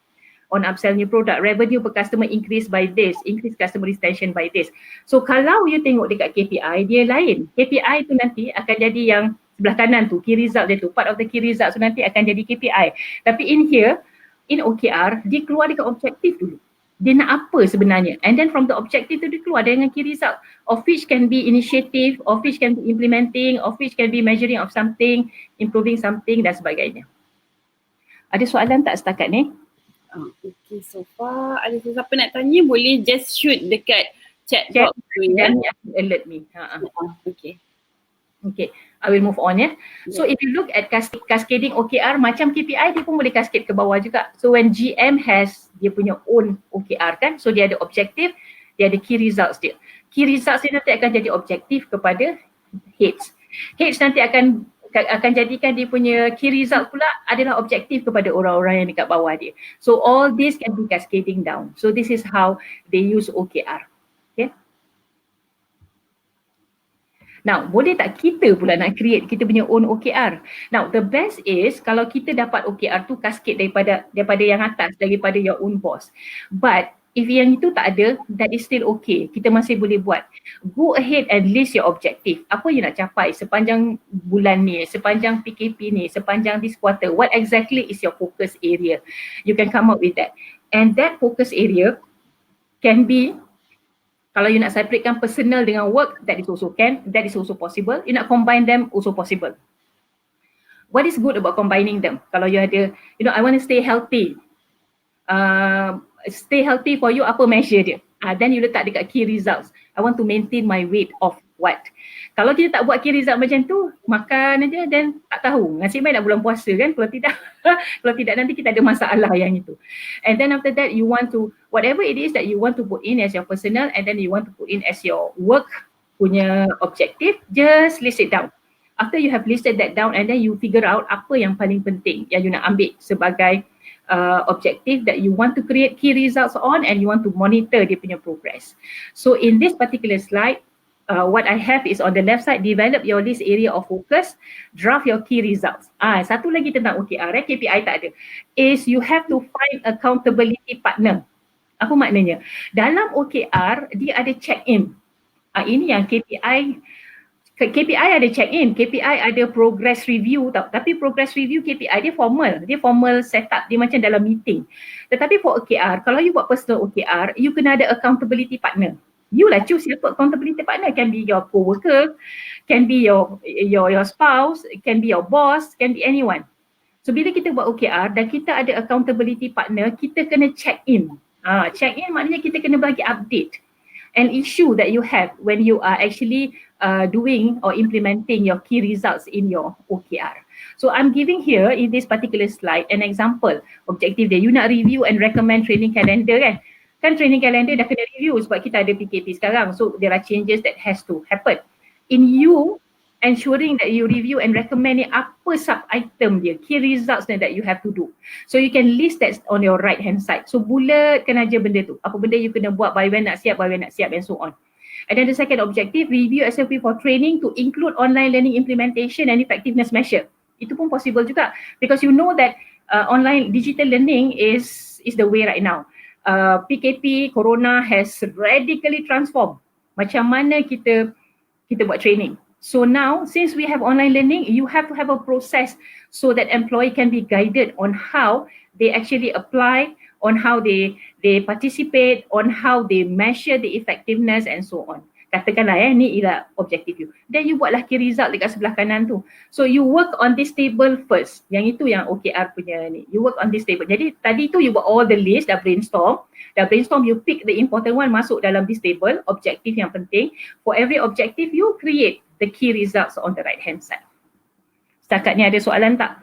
A: on upsell new product, revenue per customer increase by this, increase customer retention by this. So kalau you tengok dekat KPI, dia lain. KPI tu nanti akan jadi yang sebelah kanan tu, key result dia tu, part of the key results tu nanti akan jadi KPI. Tapi in here, in OKR, dia keluar dekat objektif dulu. Dia nak apa sebenarnya, and then from the objective tu dia keluar dengan key result, of which can be initiative, of which can be implementing, of which can be measuring of something, improving something dan sebagainya. Ada soalan tak setakat ni?
B: Okay, so far ada siapa nak tanya boleh just shoot dekat chat box tu ya.
A: Alert me.
B: Okay.
A: Okay, I will move on ya. So if you look at cascading OKR, macam KPI dia pun boleh cascade ke bawah juga. So when GM has dia punya own OKR kan, so dia ada objektif, dia ada key results dia. Key results dia nanti akan jadi objektif kepada heads. Heads nanti akan jadikan dia punya key result pula adalah objektif kepada orang-orang yang dekat bawah dia. So all this can be cascading down. So this is how they use OKR. Okay. Now, boleh tak kita pula nak create kita punya own OKR? Now, the best is kalau kita dapat OKR tu cascade daripada yang atas, daripada your own boss. But if yang itu tak ada, that is still okay. Kita masih boleh buat. Go ahead and list your objective. Apa you nak capai sepanjang bulan ni, sepanjang PKP ni, sepanjang this quarter. What exactly is your focus area? You can come up with that. And that focus area can be, kalau you nak separatekan personal dengan work, that is also possible. You nak combine them, also possible. What is good about combining them? Kalau you ada, I want to stay healthy. Stay healthy for you, apa measure dia? Then you letak dekat key results. I want to maintain my weight of what? Kalau kita tak buat key result macam tu, makan aja dan tak tahu. Nasib baik nak bulan puasa kan, kalau tidak nanti kita ada masalah yang itu. And then after that you want to, whatever it is that you want to put in as your personal and then you want to put in as your work punya objective, just list it down. After you have listed that down and then you figure out apa yang paling penting yang you nak ambil sebagai objective that you want to create key results on, and you want to monitor dia punya progress. So in this particular slide, what I have is on the left side, develop your list area of focus, draft your key results. Satu lagi tentang OKR, KPI tak ada, is you have to find accountability partner. Apa maknanya? Dalam OKR, dia ada check-in. Ini yang KPI ada check-in, KPI ada progress review tau. Tapi progress review KPI dia formal setup, dia macam dalam meeting. Tetapi for OKR, kalau you buat personal OKR, you kena ada accountability partner. You lah choose siapa accountability partner. Can be your co-worker, can be your spouse, can be your boss, can be anyone. So bila kita buat OKR dan kita ada accountability partner, kita kena check in. Check in maknanya kita kena bagi update an issue that you have when you are actually doing or implementing your key results in your OKR. So I'm giving here in this particular slide an example objective dia. You nak review and recommend training calendar kan? Kan training calendar dah kena review sebab kita ada PKP sekarang. So there are changes that has to happen. In you ensuring that you review and recommend ni apa sub-item dia, key results that you have to do. So you can list that on your right hand side. So bulatkan aja benda tu. Apa benda you kena buat, by when nak siap and so on. And then the second objective, review SOP for training to include online learning implementation and effectiveness measure. Itu pun possible juga because you know that online digital learning is the way right now. PKP, Corona has radically transformed macam mana kita buat training. So now, since we have online learning, you have to have a process so that employee can be guided on how they actually apply, on how they participate, on how they measure the effectiveness and so on. Katakanlah ni ialah objektif you. Then you buatlah key result dekat sebelah kanan tu. So you work on this table first. Yang itu yang OKR punya ni. You work on this table. Jadi tadi tu you buat all the list, dah brainstorm, you pick the important one masuk dalam this table, objektif yang penting. For every objective you create the key results on the right hand side. Setakat ni ada soalan tak?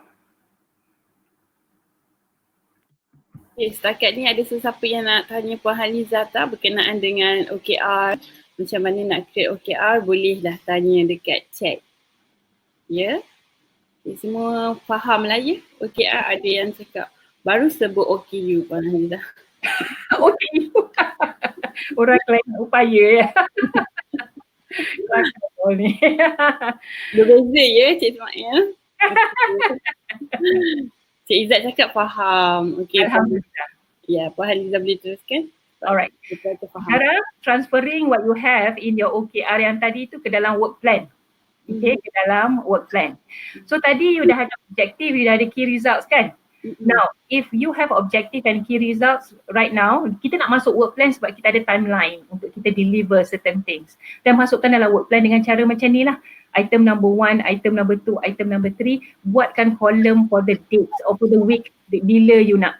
B: Okay, setakat ni ada sesiapa yang nak tanya Puan Haliza tak berkenaan dengan OKR? Macam mana nak create OKR, bolehlah tanya dekat chat. Ya? Okay, semua faham lah ya? OKR ada yang cakap, baru sebut OKU Puan Haliza.
A: OKU. Orang lain upaya ya. Ni.
B: Berbeza ya Cik Ismail ya? Cik Izzat cakap faham. Okay,
A: Alhamdulillah.
B: Ya, Puan Haliza boleh teruskan?
A: Alright. Sekarang transferring what you have in your OKR yang tadi tu ke dalam work plan. Okay, ke dalam work plan. So tadi you dah ada objective, you dah ada key results kan? Now, if you have objective and key results right now, kita nak masuk work plan sebab kita ada timeline untuk kita deliver certain things. Dan masukkan dalam work plan dengan cara macam ni lah. Item number 1, item number 2, item number 3, buatkan column for the dates or for the week bila you nak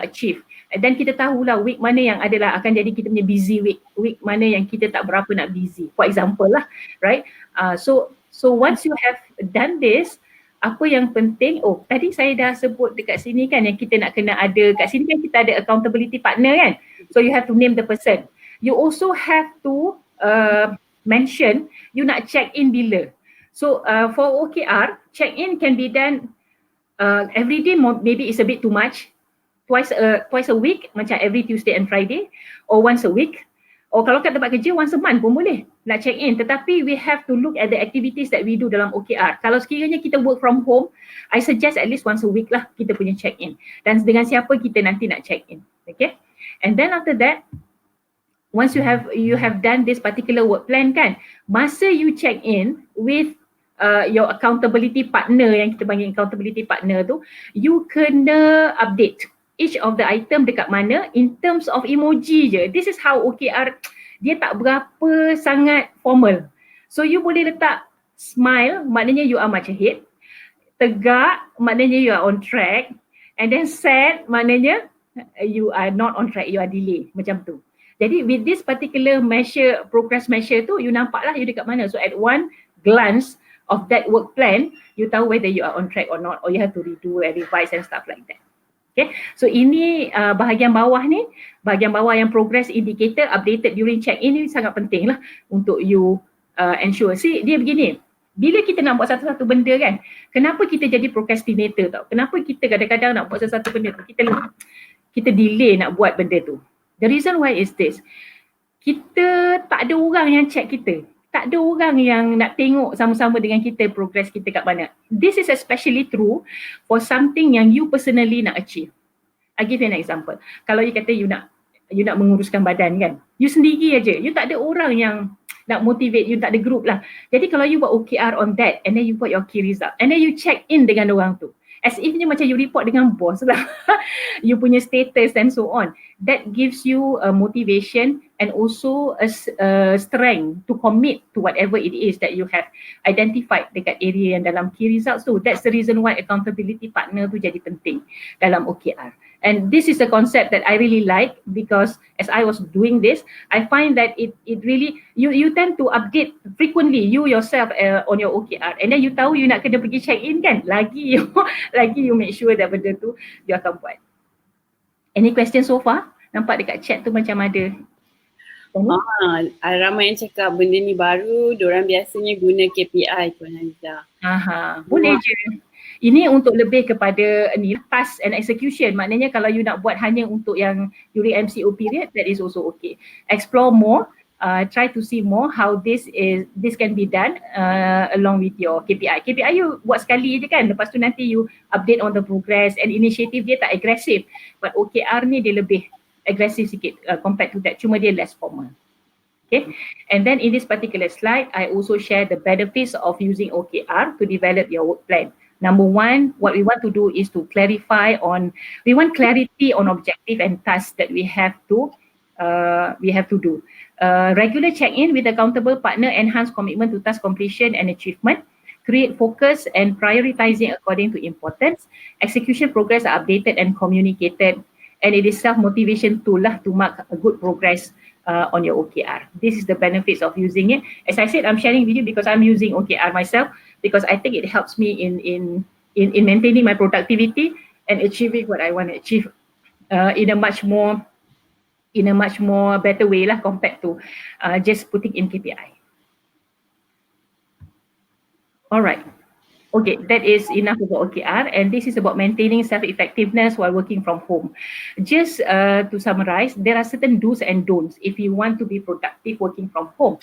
A: achieve. Dan kita tahulah week mana yang adalah akan jadi kita punya busy week, week mana yang kita tak berapa nak busy. For example lah, right? So once you have done this, apa yang penting, tadi saya dah sebut dekat sini kan yang kita nak kena ada, kat sini kan kita ada accountability partner kan. So you have to name the person. You also have to mention you nak check in bila. So for OKR, check in can be done every day, maybe it's a bit too much. Twice a week, macam every Tuesday and Friday, or once a week. Or kalau kat tempat kerja, once a month pun boleh nak check in. Tetapi we have to look at the activities that we do dalam OKR. Kalau sekiranya kita work from home, I suggest at least once a week lah kita punya check in. Dan dengan siapa kita nanti nak check in. Okay? And then after that, once you have done this particular work plan kan, masa you check in with your accountability partner, yang kita panggil accountability partner tu, you kena update each of the item dekat mana in terms of emoji je. This is how OKR, dia tak berapa sangat formal. So you boleh letak smile, maknanya you are much ahead. Tegak, maknanya you are on track. And then sad, maknanya you are not on track, you are delay. Macam tu. Jadi with this particular measure, progress measure tu, you nampak lah you dekat mana. So at one glance of that work plan, you tahu whether you are on track or not, or you have to redo and revise and stuff like that. Okay, so ini bahagian bawah ni, bahagian bawah yang progress indicator updated during check-in ni sangat penting lah untuk you ensure. See, dia begini, Bila kita nak buat satu-satu benda kan, kenapa kita jadi procrastinator tau? Kenapa kita kadang-kadang nak buat sesuatu benda tu, kita delay nak buat benda tu. The reason why is this. Kita tak ada orang yang check kita. Tak ada orang yang nak tengok sama-sama dengan kita progress kita kat mana. This is especially true for something yang you personally nak achieve. I give you an example. Kalau you kata you nak menguruskan badan kan, you sendiri aja. You tak ada orang yang nak motivate you, tak ada group lah. Jadi kalau you buat OKR on that and then you buat your key result and then you check in dengan orang tu. As if macam you report dengan bos lah. You punya status and so on. That gives you a motivation and also a strength to commit to whatever it is that you have identified dekat area yang dalam key results tu. That's the reason why accountability partner tu jadi penting dalam OKR. And this is a concept that I really like because as I was doing this, I find that it really, you tend to update frequently you yourself on your OKR. And then you tahu you nak kena pergi check in kan, lagi you make sure that benda tu you akan buat. Any question so far? Nampak dekat chat tu macam ada.
B: Ramai yang cakap benda ni baru, diorang biasanya guna KPI Tuan Haliza.
A: Boleh je. Ini untuk lebih kepada task and execution. Maknanya kalau you nak buat hanya untuk yang during MCO period, that is also okay. Explore more, try to see more how this can be done along with your KPI. KPI you buat sekali je kan, lepas tu nanti you update on the progress and initiative dia tak aggressive. But OKR ni dia lebih aggressive sikit compared to that, cuma dia less formal. Okay, and then in this particular slide, I also share the benefits of using OKR to develop your work plan. Number one, what we want to do is to we want clarity on objective and tasks that we have to do. Regular check-in with accountable partner, enhance commitment to task completion and achievement, create focus and prioritizing according to importance, execution progress are updated and communicated, and it is self-motivation tool lah to mark a good progress on your OKR. This is the benefits of using it. As I said, I'm sharing with you because I'm using OKR myself because I think it helps me in maintaining my productivity and achieving what I want to achieve in a much more better way lah compared to just putting in KPI. Alright. Okay, that is enough about OKR, and this is about maintaining self-effectiveness while working from home. Just to summarize, there are certain do's and don'ts if you want to be productive working from home.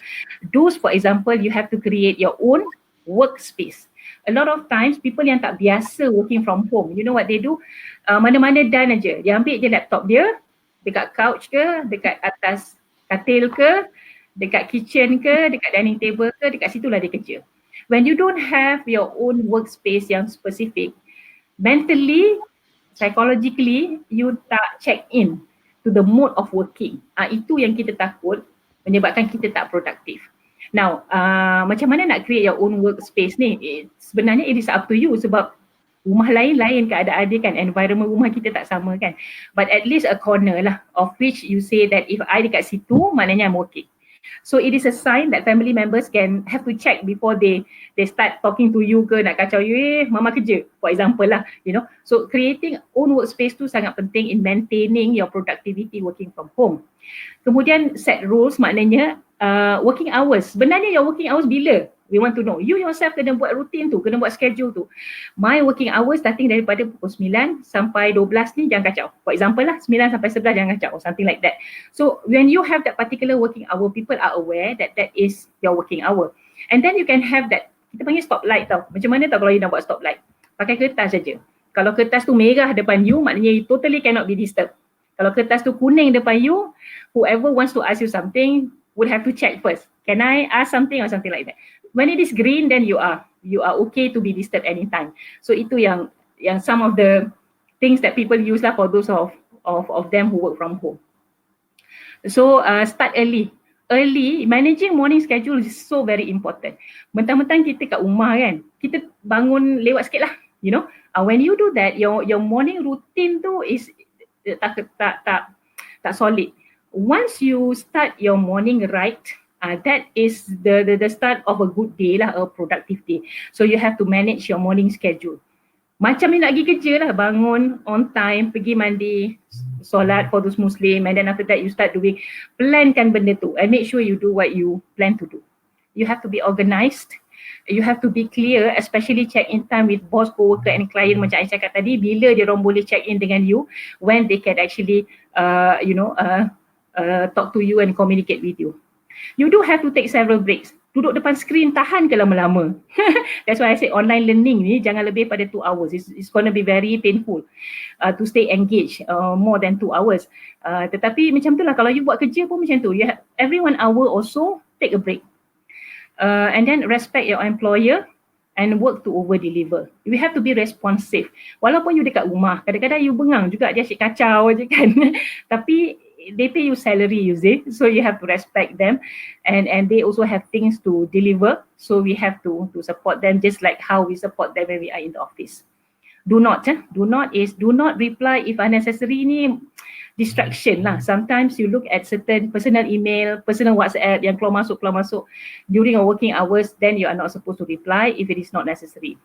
A: Do's, for example, you have to create your own workspace. A lot of times, people yang tak biasa working from home, you know what they do? Mana-mana done aja. Dia ambil je laptop dia, dekat couch ke, dekat atas katil ke, dekat kitchen ke, dekat dining table ke, dekat situlah dia kerja. When you don't have your own workspace yang specific, mentally, psychologically, you tak check in to the mode of working. Itu yang kita takut menyebabkan kita tak produktif. Now, macam mana nak create your own workspace ni? Sebenarnya it is up to you sebab rumah lain-lain keadaan dia kan, environment rumah kita tak sama kan. But at least a corner lah of which you say that if I dekat situ, maknanya I'm working. So it is a sign that family members can have to check before they start talking to you ke nak kacau you, mama kerja, for example lah, you know. So creating own workspace tu sangat penting in maintaining your productivity working from home. Kemudian set rules, maknanya working hours. Sebenarnya your working hours bila? We want to know. You yourself kena buat rutin tu, kena buat schedule tu. My working hours starting daripada pukul 9 sampai 12 ni jangan kacau. For example lah, 9 sampai 11 jangan kacau, something like that. So when you have that particular working hour, people are aware that that is your working hour. And then you can have that, kita panggil stoplight tau. Macam mana tau kalau you nak buat stoplight? Pakai kertas saja. Kalau kertas tu merah depan you, maknanya you totally cannot be disturbed. Kalau kertas tu kuning depan you, whoever wants to ask you something would have to check first. Can I ask something or something like that? When it is green, then you are okay to be disturbed anytime. So itu yang some of the things that people use lah for those of them who work from home. So start early. Managing morning schedule is so very important. Mentang-mentang kita kat rumah kan, kita bangun lewat sikit lah, you know. When you do that, your morning routine tu is tak solid. Once you start your morning right, that is the start of a good day lah, a productive day. So you have to manage your morning schedule. Macam ni nak pergi kerja lah, bangun on time, pergi mandi, solat for those Muslim, and then after that you start doing, plankan benda tu and make sure you do what you plan to do. You have to be organised You have to be clear, especially check in time with boss, co-worker and client macam I cakap tadi, bila dia orang boleh check in dengan you, when they can actually talk to you and communicate with you. You do have to take several breaks. Duduk depan skrin tahan ke lama-lama. That's why I say online learning ni jangan lebih pada 2 hours. It's going to be very painful to stay engaged more than 2 hours. Tetapi macam tu lah, kalau you buat kerja pun macam tu. You have, every 1 hour also take a break. And then respect your employer and work to over-deliver. You have to be responsive. Walaupun you dekat rumah, kadang-kadang you bengang juga, dia asyik kacau je kan. Tapi they pay you salary, you see, so you have to respect them, and they also have things to deliver, so we have to support them just like how we support them when we are in the office. Do not reply if unnecessary. Ni distraction lah. Sometimes you look at certain personal email, personal WhatsApp yang keluar masuk during your working hours, then you are not supposed to reply if it is not necessary.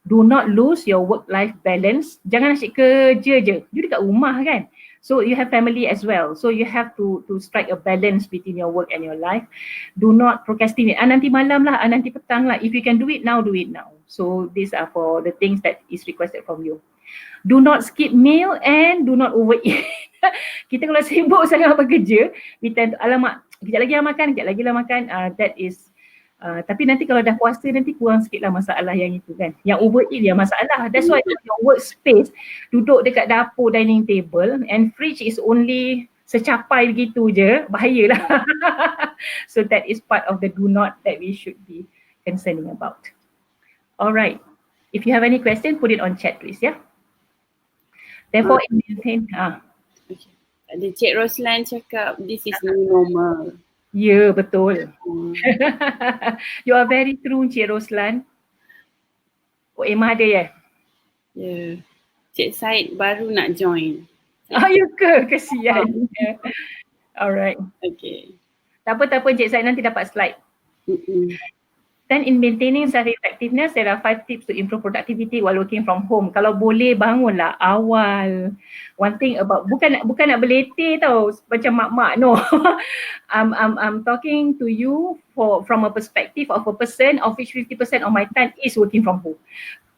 A: Do not lose your work-life balance. Jangan asyik kerja je. You dekat rumah kan. So you have family as well. So you have to strike a balance between your work and your life. Do not procrastinate. Nanti malam lah, nanti petang lah. If you can do it now, do it now. So these are for the things that is requested from you. Do not skip meal and do not overeat. Kita kalau sibuk sangat bekerja, we tend to, alamak, kejap lagi lah makan, that is tapi nanti kalau dah puasa nanti kurang sikit lah masalah yang itu kan. Yang overeat dia masalah. That's why your workspace duduk dekat dapur, dining table, and fridge is only secapai begitu je, bahayalah. So that is part of the do not that we should be concerning about. Alright, if you have any question, put it on chat please, yeah. Therefore, maintain.
B: Ada Cik Roslan cakap this is new normal.
A: Ya, betul. You are very true, Cik Roslan. Oh, Emma ada ya?
B: Ya. Cik Said baru nak join.
A: Ya ke? Kesian. Alright.
B: Okay.
A: Tak apa, Cik Said nanti dapat slide. Then in maintaining self-effectiveness, there are 5 tips to improve productivity while working from home. Kalau boleh bangunlah awal. One thing about, bukan nak berletih tau macam mak-mak, no. I'm talking to you from a perspective of a person of which 50% of my time is working from home.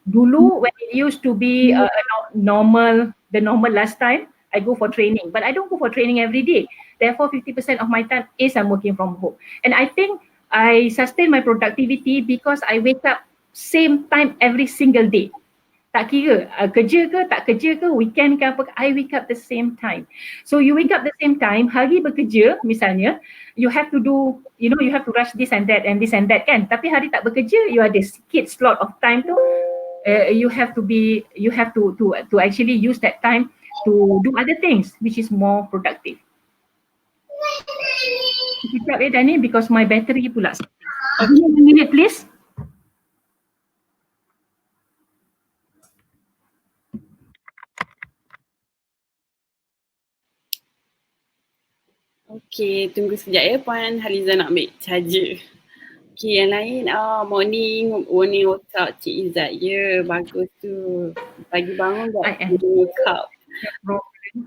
A: Dulu when it used to be the normal last time, I go for training, but I don't go for training every day. Therefore 50% of my time is I'm working from home. And I think I sustain my productivity because I wake up same time every single day. Tak kira kerja ke tak kerja ke, weekend ke apa, I wake up the same time. So you wake up the same time, hari bekerja misalnya, you have to do, you have to rush this and that kan. Tapi hari tak bekerja, you ada sikit slot of time tu, you have to actually use that time to do other things which is more productive. Sekejap Dani, because my battery pula. Give me a minute please.
B: Okay, tunggu sekejap ya Puan Haliza nak ambil charger. Okay, yang lain, morning workout Cik Izzat. Ya, bagus tu. Pagi bangun dah workout. Okay.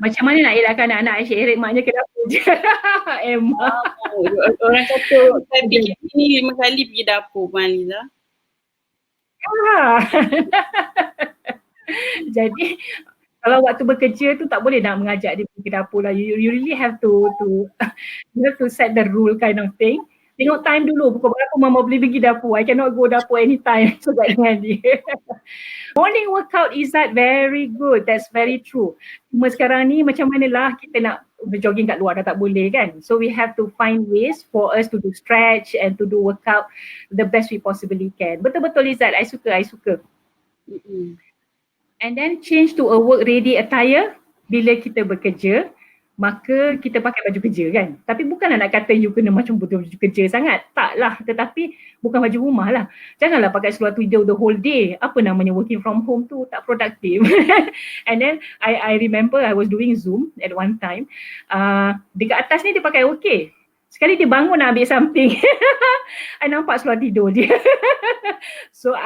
A: Macam mana nak elakkan anak-anak asyik heret maknya ke dapur je. Emma.
B: Orang kata saya fikir ni 5 kali pergi dapur Puan Haliza.
A: Jadi kalau waktu bekerja tu tak boleh nak mengajak dia pergi ke dapur lah. You really have to you have to set the rule kind of thing. Tengok time dulu, pukul berapa mama boleh pergi dapur. I cannot go dapur anytime. So tak dengan dia. Morning workout is that very good. That's very true. Cuma sekarang ni macam manalah kita nak berjogging kat luar dah tak boleh kan. So we have to find ways for us to do stretch and to do workout the best we possibly can. Betul-betul Izzat, I suka. And then change to a work ready attire bila kita bekerja. Maka kita pakai baju kerja kan. Tapi bukan nak kata you kena macam betul baju kerja sangat. Taklah. Tetapi bukan baju rumah lah. Janganlah pakai seluar tidur the whole day. Apa namanya working from home tu, tak produktif. And then I remember I was doing Zoom at one time. Dekat atas ni dia pakai okay. Sekali dia bangun nak ambil something. I nampak seluar tidur dia. So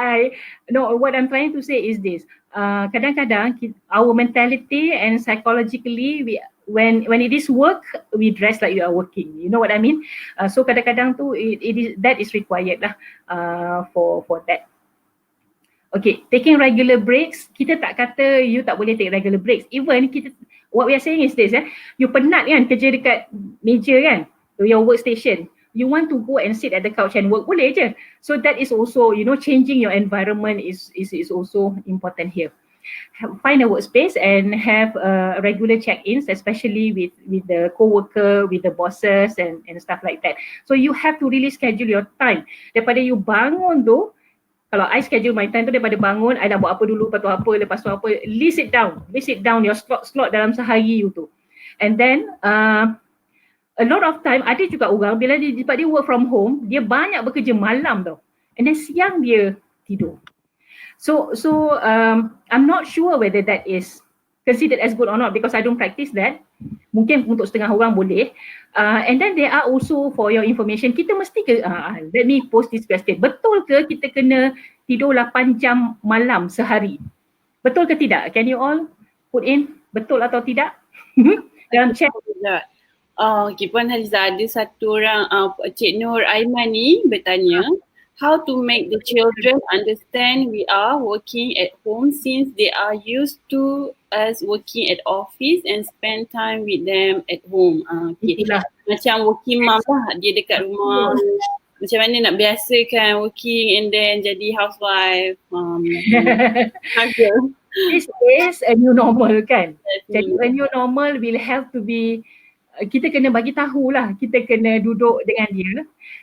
A: what I'm trying to say is this. Kadang-kadang our mentality and psychologically when it is work, we dress like you are working. You know what I mean? So kadang-kadang tu that is required lah for that. Okay, taking regular breaks, kita tak kata you tak boleh take regular breaks. Even kita, what we are saying is this, you penat kan kerja dekat meja kan, your workstation. You want to go and sit at the couch and work, boleh je. So that is also, changing your environment is also important here. Find a workspace and have regular check-ins, especially with the co-worker, with the bosses and stuff like that. So you have to really schedule your time. Daripada you bangun tu, kalau I schedule my time tu daripada bangun, I dah buat apa dulu, lepas tu apa, list it down your slot dalam sehari you tu. And then a lot of time ada juga orang bila dia work from home, dia banyak bekerja malam tau. And then siang dia tidur. So I'm not sure whether that is considered as good or not because I don't practice that. Mungkin untuk setengah orang boleh. And then there are also, for your information, kita mesti let me post this question. Betul ke kita kena tidur 8 jam malam sehari? Betul ke tidak? Can you all put in betul atau tidak? Dalam chat.
B: Okay, Puan Haliza, ada satu orang, Cik Nur Aiman ni bertanya, how to make the children understand we are working at home since they are used to us working at office and spend time with them at home. Okay. Macam working mom lah, dia dekat rumah. Macam mana nak biasakan working and then jadi housewife.
A: This is a new normal kan. Jadi a new normal will have to be, kita kena bagi tahu lah, kita kena duduk dengan dia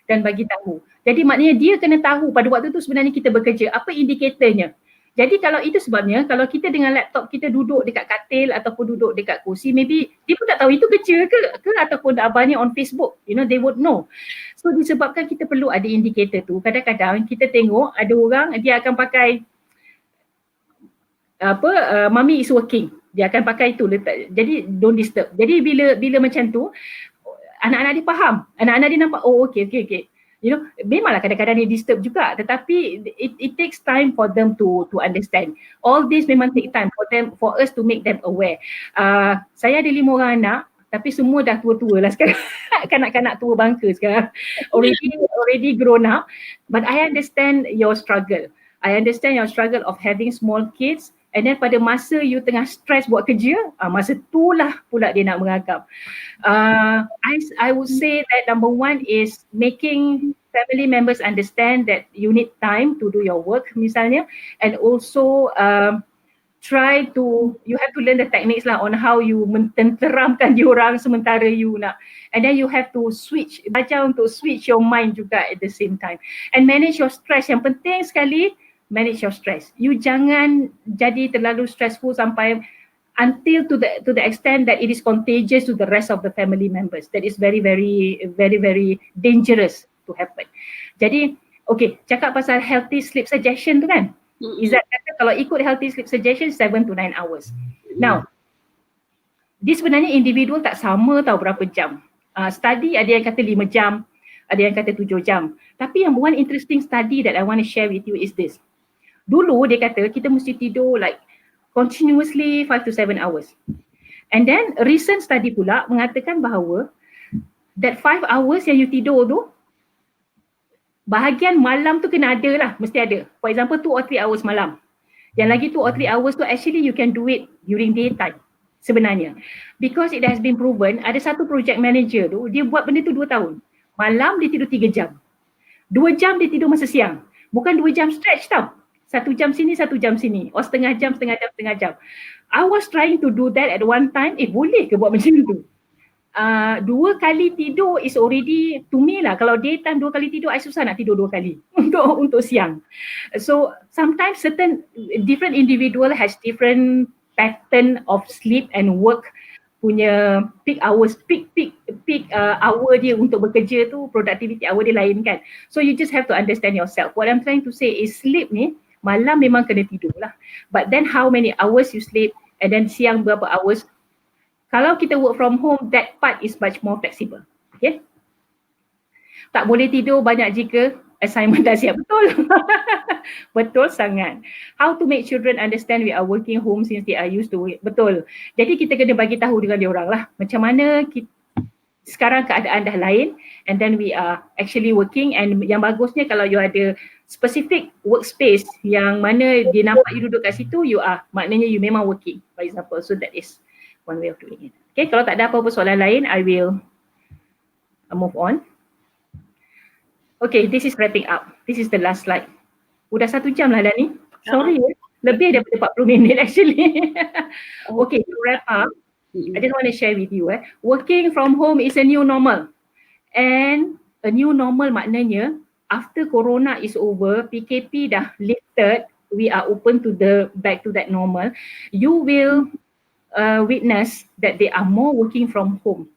A: dan bagi tahu. Jadi maknanya dia kena tahu pada waktu tu sebenarnya kita bekerja, apa indikatornya. Jadi kalau itu sebabnya, kalau kita dengan laptop kita duduk dekat katil ataupun duduk dekat kursi, maybe dia pun tak tahu itu kerja ke ataupun abangnya on Facebook, they would know. So disebabkan kita perlu ada indikator tu, kadang-kadang kita tengok ada orang dia akan pakai mommy is working, dia akan pakai tu letak, jadi don't disturb. Jadi bila macam tu, anak-anak dia faham, anak-anak dia nampak, oh okay. Memanglah kadang-kadang dia disturb juga, tetapi it takes time for them to understand. All this memang take time for us to make them aware. Saya ada 5 orang anak, tapi semua dah tua-tua lah sekarang. Kanak-kanak tua bangka sekarang. Already grown up. But I understand your struggle. I understand your struggle of having small kids. And then pada masa you tengah stress buat kerja, masa itulah pula dia nak mengagap. I would say that number one is making family members understand that you need time to do your work misalnya, and also you have to learn the techniques lah on how you mententeramkan diorang sementara you nak, and then you have to belajar untuk switch your mind juga at the same time, and manage your stress. Yang penting sekali, manage your stress. You jangan jadi terlalu stressful sampai until to the extent that it is contagious to the rest of the family members. That is very, very, very, very dangerous to happen. Jadi, okay, cakap pasal healthy sleep suggestion tu kan? Izzat kata kalau ikut healthy sleep suggestion 7 to 9 hours. Now, this sebenarnya individual tak sama tahu berapa jam. Study ada yang kata 5 jam, ada yang kata 7 jam. Tapi yang one interesting study that I want to share with you is this. Dulu dia kata kita mesti tidur like continuously 5 to 7 hours. And then recent study pula mengatakan bahawa that 5 hours yang you tidur tu, bahagian malam tu kena ada lah, mesti ada. For example 2 or 3 hours malam. Yang lagi 2 or 3 hours tu actually you can do it during daytime sebenarnya. Because it has been proven, ada satu project manager tu, dia buat benda tu 2 tahun. Malam dia tidur 3 jam. 2 jam dia tidur masa siang. Bukan 2 jam stretch tau. 1 jam sini, 1 jam sini. Or setengah jam. I was trying to do that at one time. Boleh ke buat macam tu? 2 kali tidur is already, to me lah, kalau daytime 2 kali tidur, I susah nak tidur 2 kali untuk siang. So sometimes different individual has different pattern of sleep and work punya peak hours, peak hour dia untuk bekerja tu, productivity hour dia lain kan. So you just have to understand yourself. What I'm trying to say is sleep ni, malam memang kena tidur lah. But then how many hours you sleep and then siang berapa hours. Kalau kita work from home, that part is much more flexible. Okay? Tak boleh tidur banyak jika assignment dah siap. Betul. Betul sangat. How to make children understand we are working home since they are used to it. Betul. Jadi kita kena bagi tahu dengan dia orang lah. Macam mana sekarang keadaan dah lain, and then we are actually working, and yang bagusnya kalau you ada specific workspace yang mana dia nampak you duduk kat situ, maknanya you memang working, for example. So that is one way of doing it. Okay, kalau tak ada apa-apa soalan lain, I will move on. Okay, this is wrapping up. This is the last slide. Udah 1 jam lah dah ni. Sorry, lebih daripada 40 minit actually. Okay, to wrap up, I just want to share with you, working from home is a new normal. And a new normal maknanya after Corona is over, PKP dah lifted, we are open to back to that normal. You will witness that there are more working from home.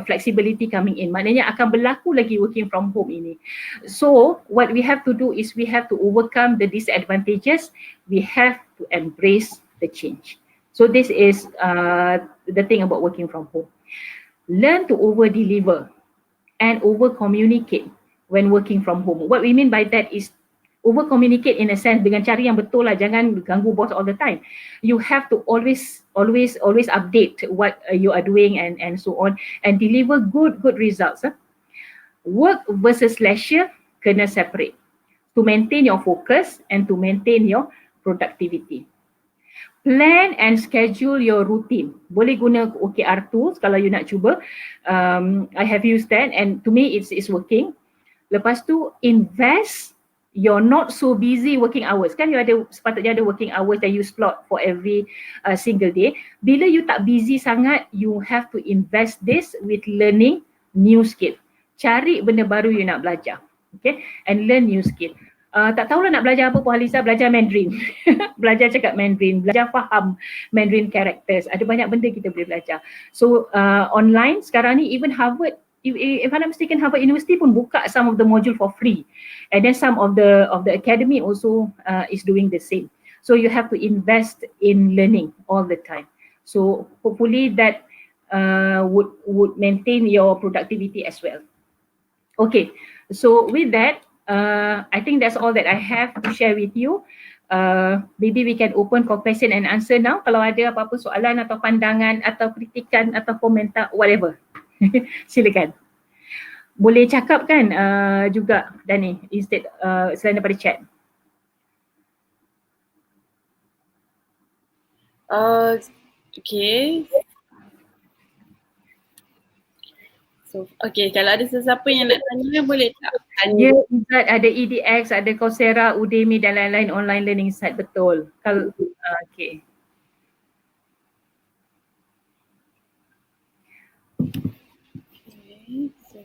A: Flexibility coming in. Maknanya akan berlaku lagi working from home ini. So what we have to do is we have to overcome the disadvantages. We have to embrace the change. So this is the thing about working from home. Learn to over-deliver and over-communicate when working from home. What we mean by that is over-communicate in a sense dengan cara yang betul lah. Jangan ganggu boss all the time. You have to always update what you are doing and so on, and deliver good results. Work versus leisure kena separate to maintain your focus and to maintain your productivity. Plan and schedule your routine. Boleh guna OKR tools kalau you nak cuba. I have used that and to me it's working. Lepas tu invest your not so busy working hours. Kan you sepatutnya ada working hours that you slot for every single day. Bila you tak busy sangat, you have to invest this with learning new skill. Cari benda baru you nak belajar. Okay, and learn new skill. Tak tahulah nak belajar apa Puan Haliza, belajar Mandarin. Belajar cakap Mandarin, belajar faham Mandarin characters. Ada banyak benda kita boleh belajar. So online sekarang ni even Harvard, if I'm not mistaken, Harvard University pun buka some of the module for free. And then some of the academy also is doing the same. So you have to invest in learning all the time. So hopefully that would maintain your productivity as well. Okay, so with that, I think that's all that I have to share with you. Maybe we can open for question and answer now. Kalau ada apa-apa soalan atau pandangan atau kritikan atau komentar, whatever. Silakan. Boleh cakap kan juga Dani, instead selain daripada chat.
B: Okay. So, okay, kalau ada sesiapa yang nak tanya boleh tak tanya?
A: Ya, Izzat, ada EDX, ada Coursera, Udemy dan lain-lain online learning site, betul. Kalau okay.
B: Okay, so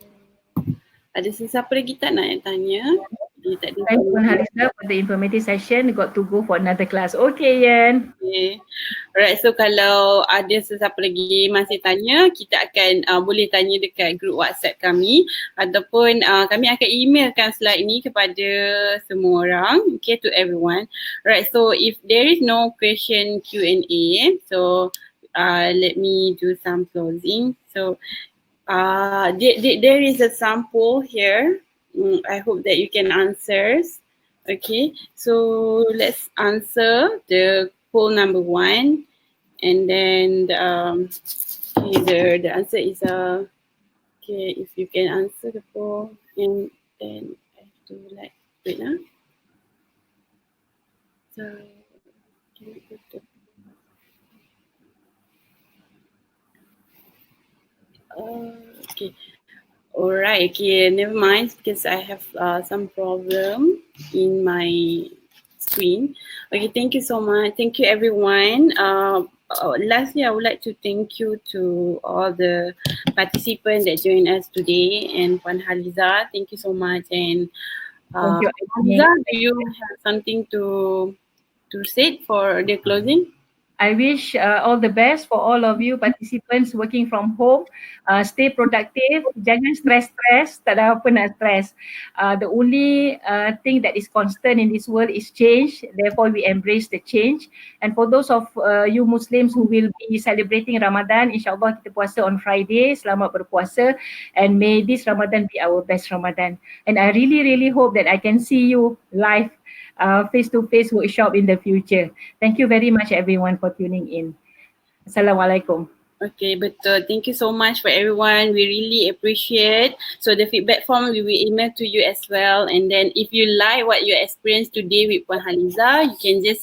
B: ada sesiapa lagi tak nak yang tanya?
A: Thank you Puan Haliza for the informative session. Got to go for another class. Okay, Yan.
B: Okay. Alright, so kalau ada sesiapa lagi masih tanya, kita akan boleh tanya dekat group WhatsApp kami ataupun kami akan emailkan slide ini kepada semua orang, okay, to everyone. Alright, so if there is no question Q&A, so let me do some closing. So there is a sample here. I hope that you can answer. Okay, so let's answer the poll number 1, and then the answer is okay. If you can answer the poll, and then I have to like wait now. So can we put the okay. Alright, okay, never mind because I have some problem in my screen. Okay, thank you so much. Thank you everyone. Lastly, I would like to thank you to all the participants that joined us today, and Puan Haliza, thank you so much. And Haliza, do you have something to say for the closing?
A: I wish all the best for all of you participants working from home. Stay productive. Jangan stress. Tak ada apa nak stress. The only thing that is constant in this world is change. Therefore, we embrace the change. And for those of you Muslims who will be celebrating Ramadan, insyaAllah kita puasa on Friday. Selamat berpuasa. And may this Ramadan be our best Ramadan. And I really hope that I can see you live face-to-face workshop in the future. Thank you very much everyone for tuning in. Assalamualaikum.
B: Okay, betul. Thank you so much for everyone. We really appreciate. So the feedback form we will email to you as well. And then if you like what you experienced today with Puan Haliza, you can just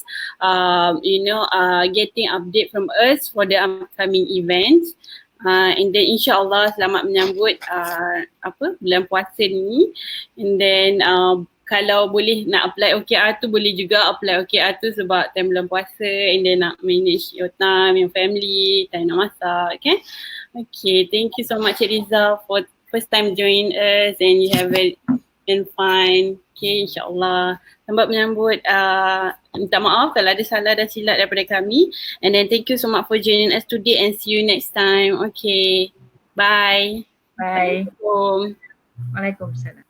B: getting update from us for the upcoming events. And then insyaAllah selamat menyambut bulan puasa ni. And then kalau boleh nak apply OKR tu, boleh juga apply OKR tu sebab time bulan puasa and then nak manage your time, your family, time nak masak, okay? Okay, thank you so much Cik Rizal for first time join us and you have been fine. Okay, insyaAllah. Selamat menyambut, minta maaf kalau ada salah dan silap daripada kami. And then thank you so much for joining us today and see you next time. Okay, bye.
A: Bye.
B: Assalamualaikum.
A: Waalaikumsalam.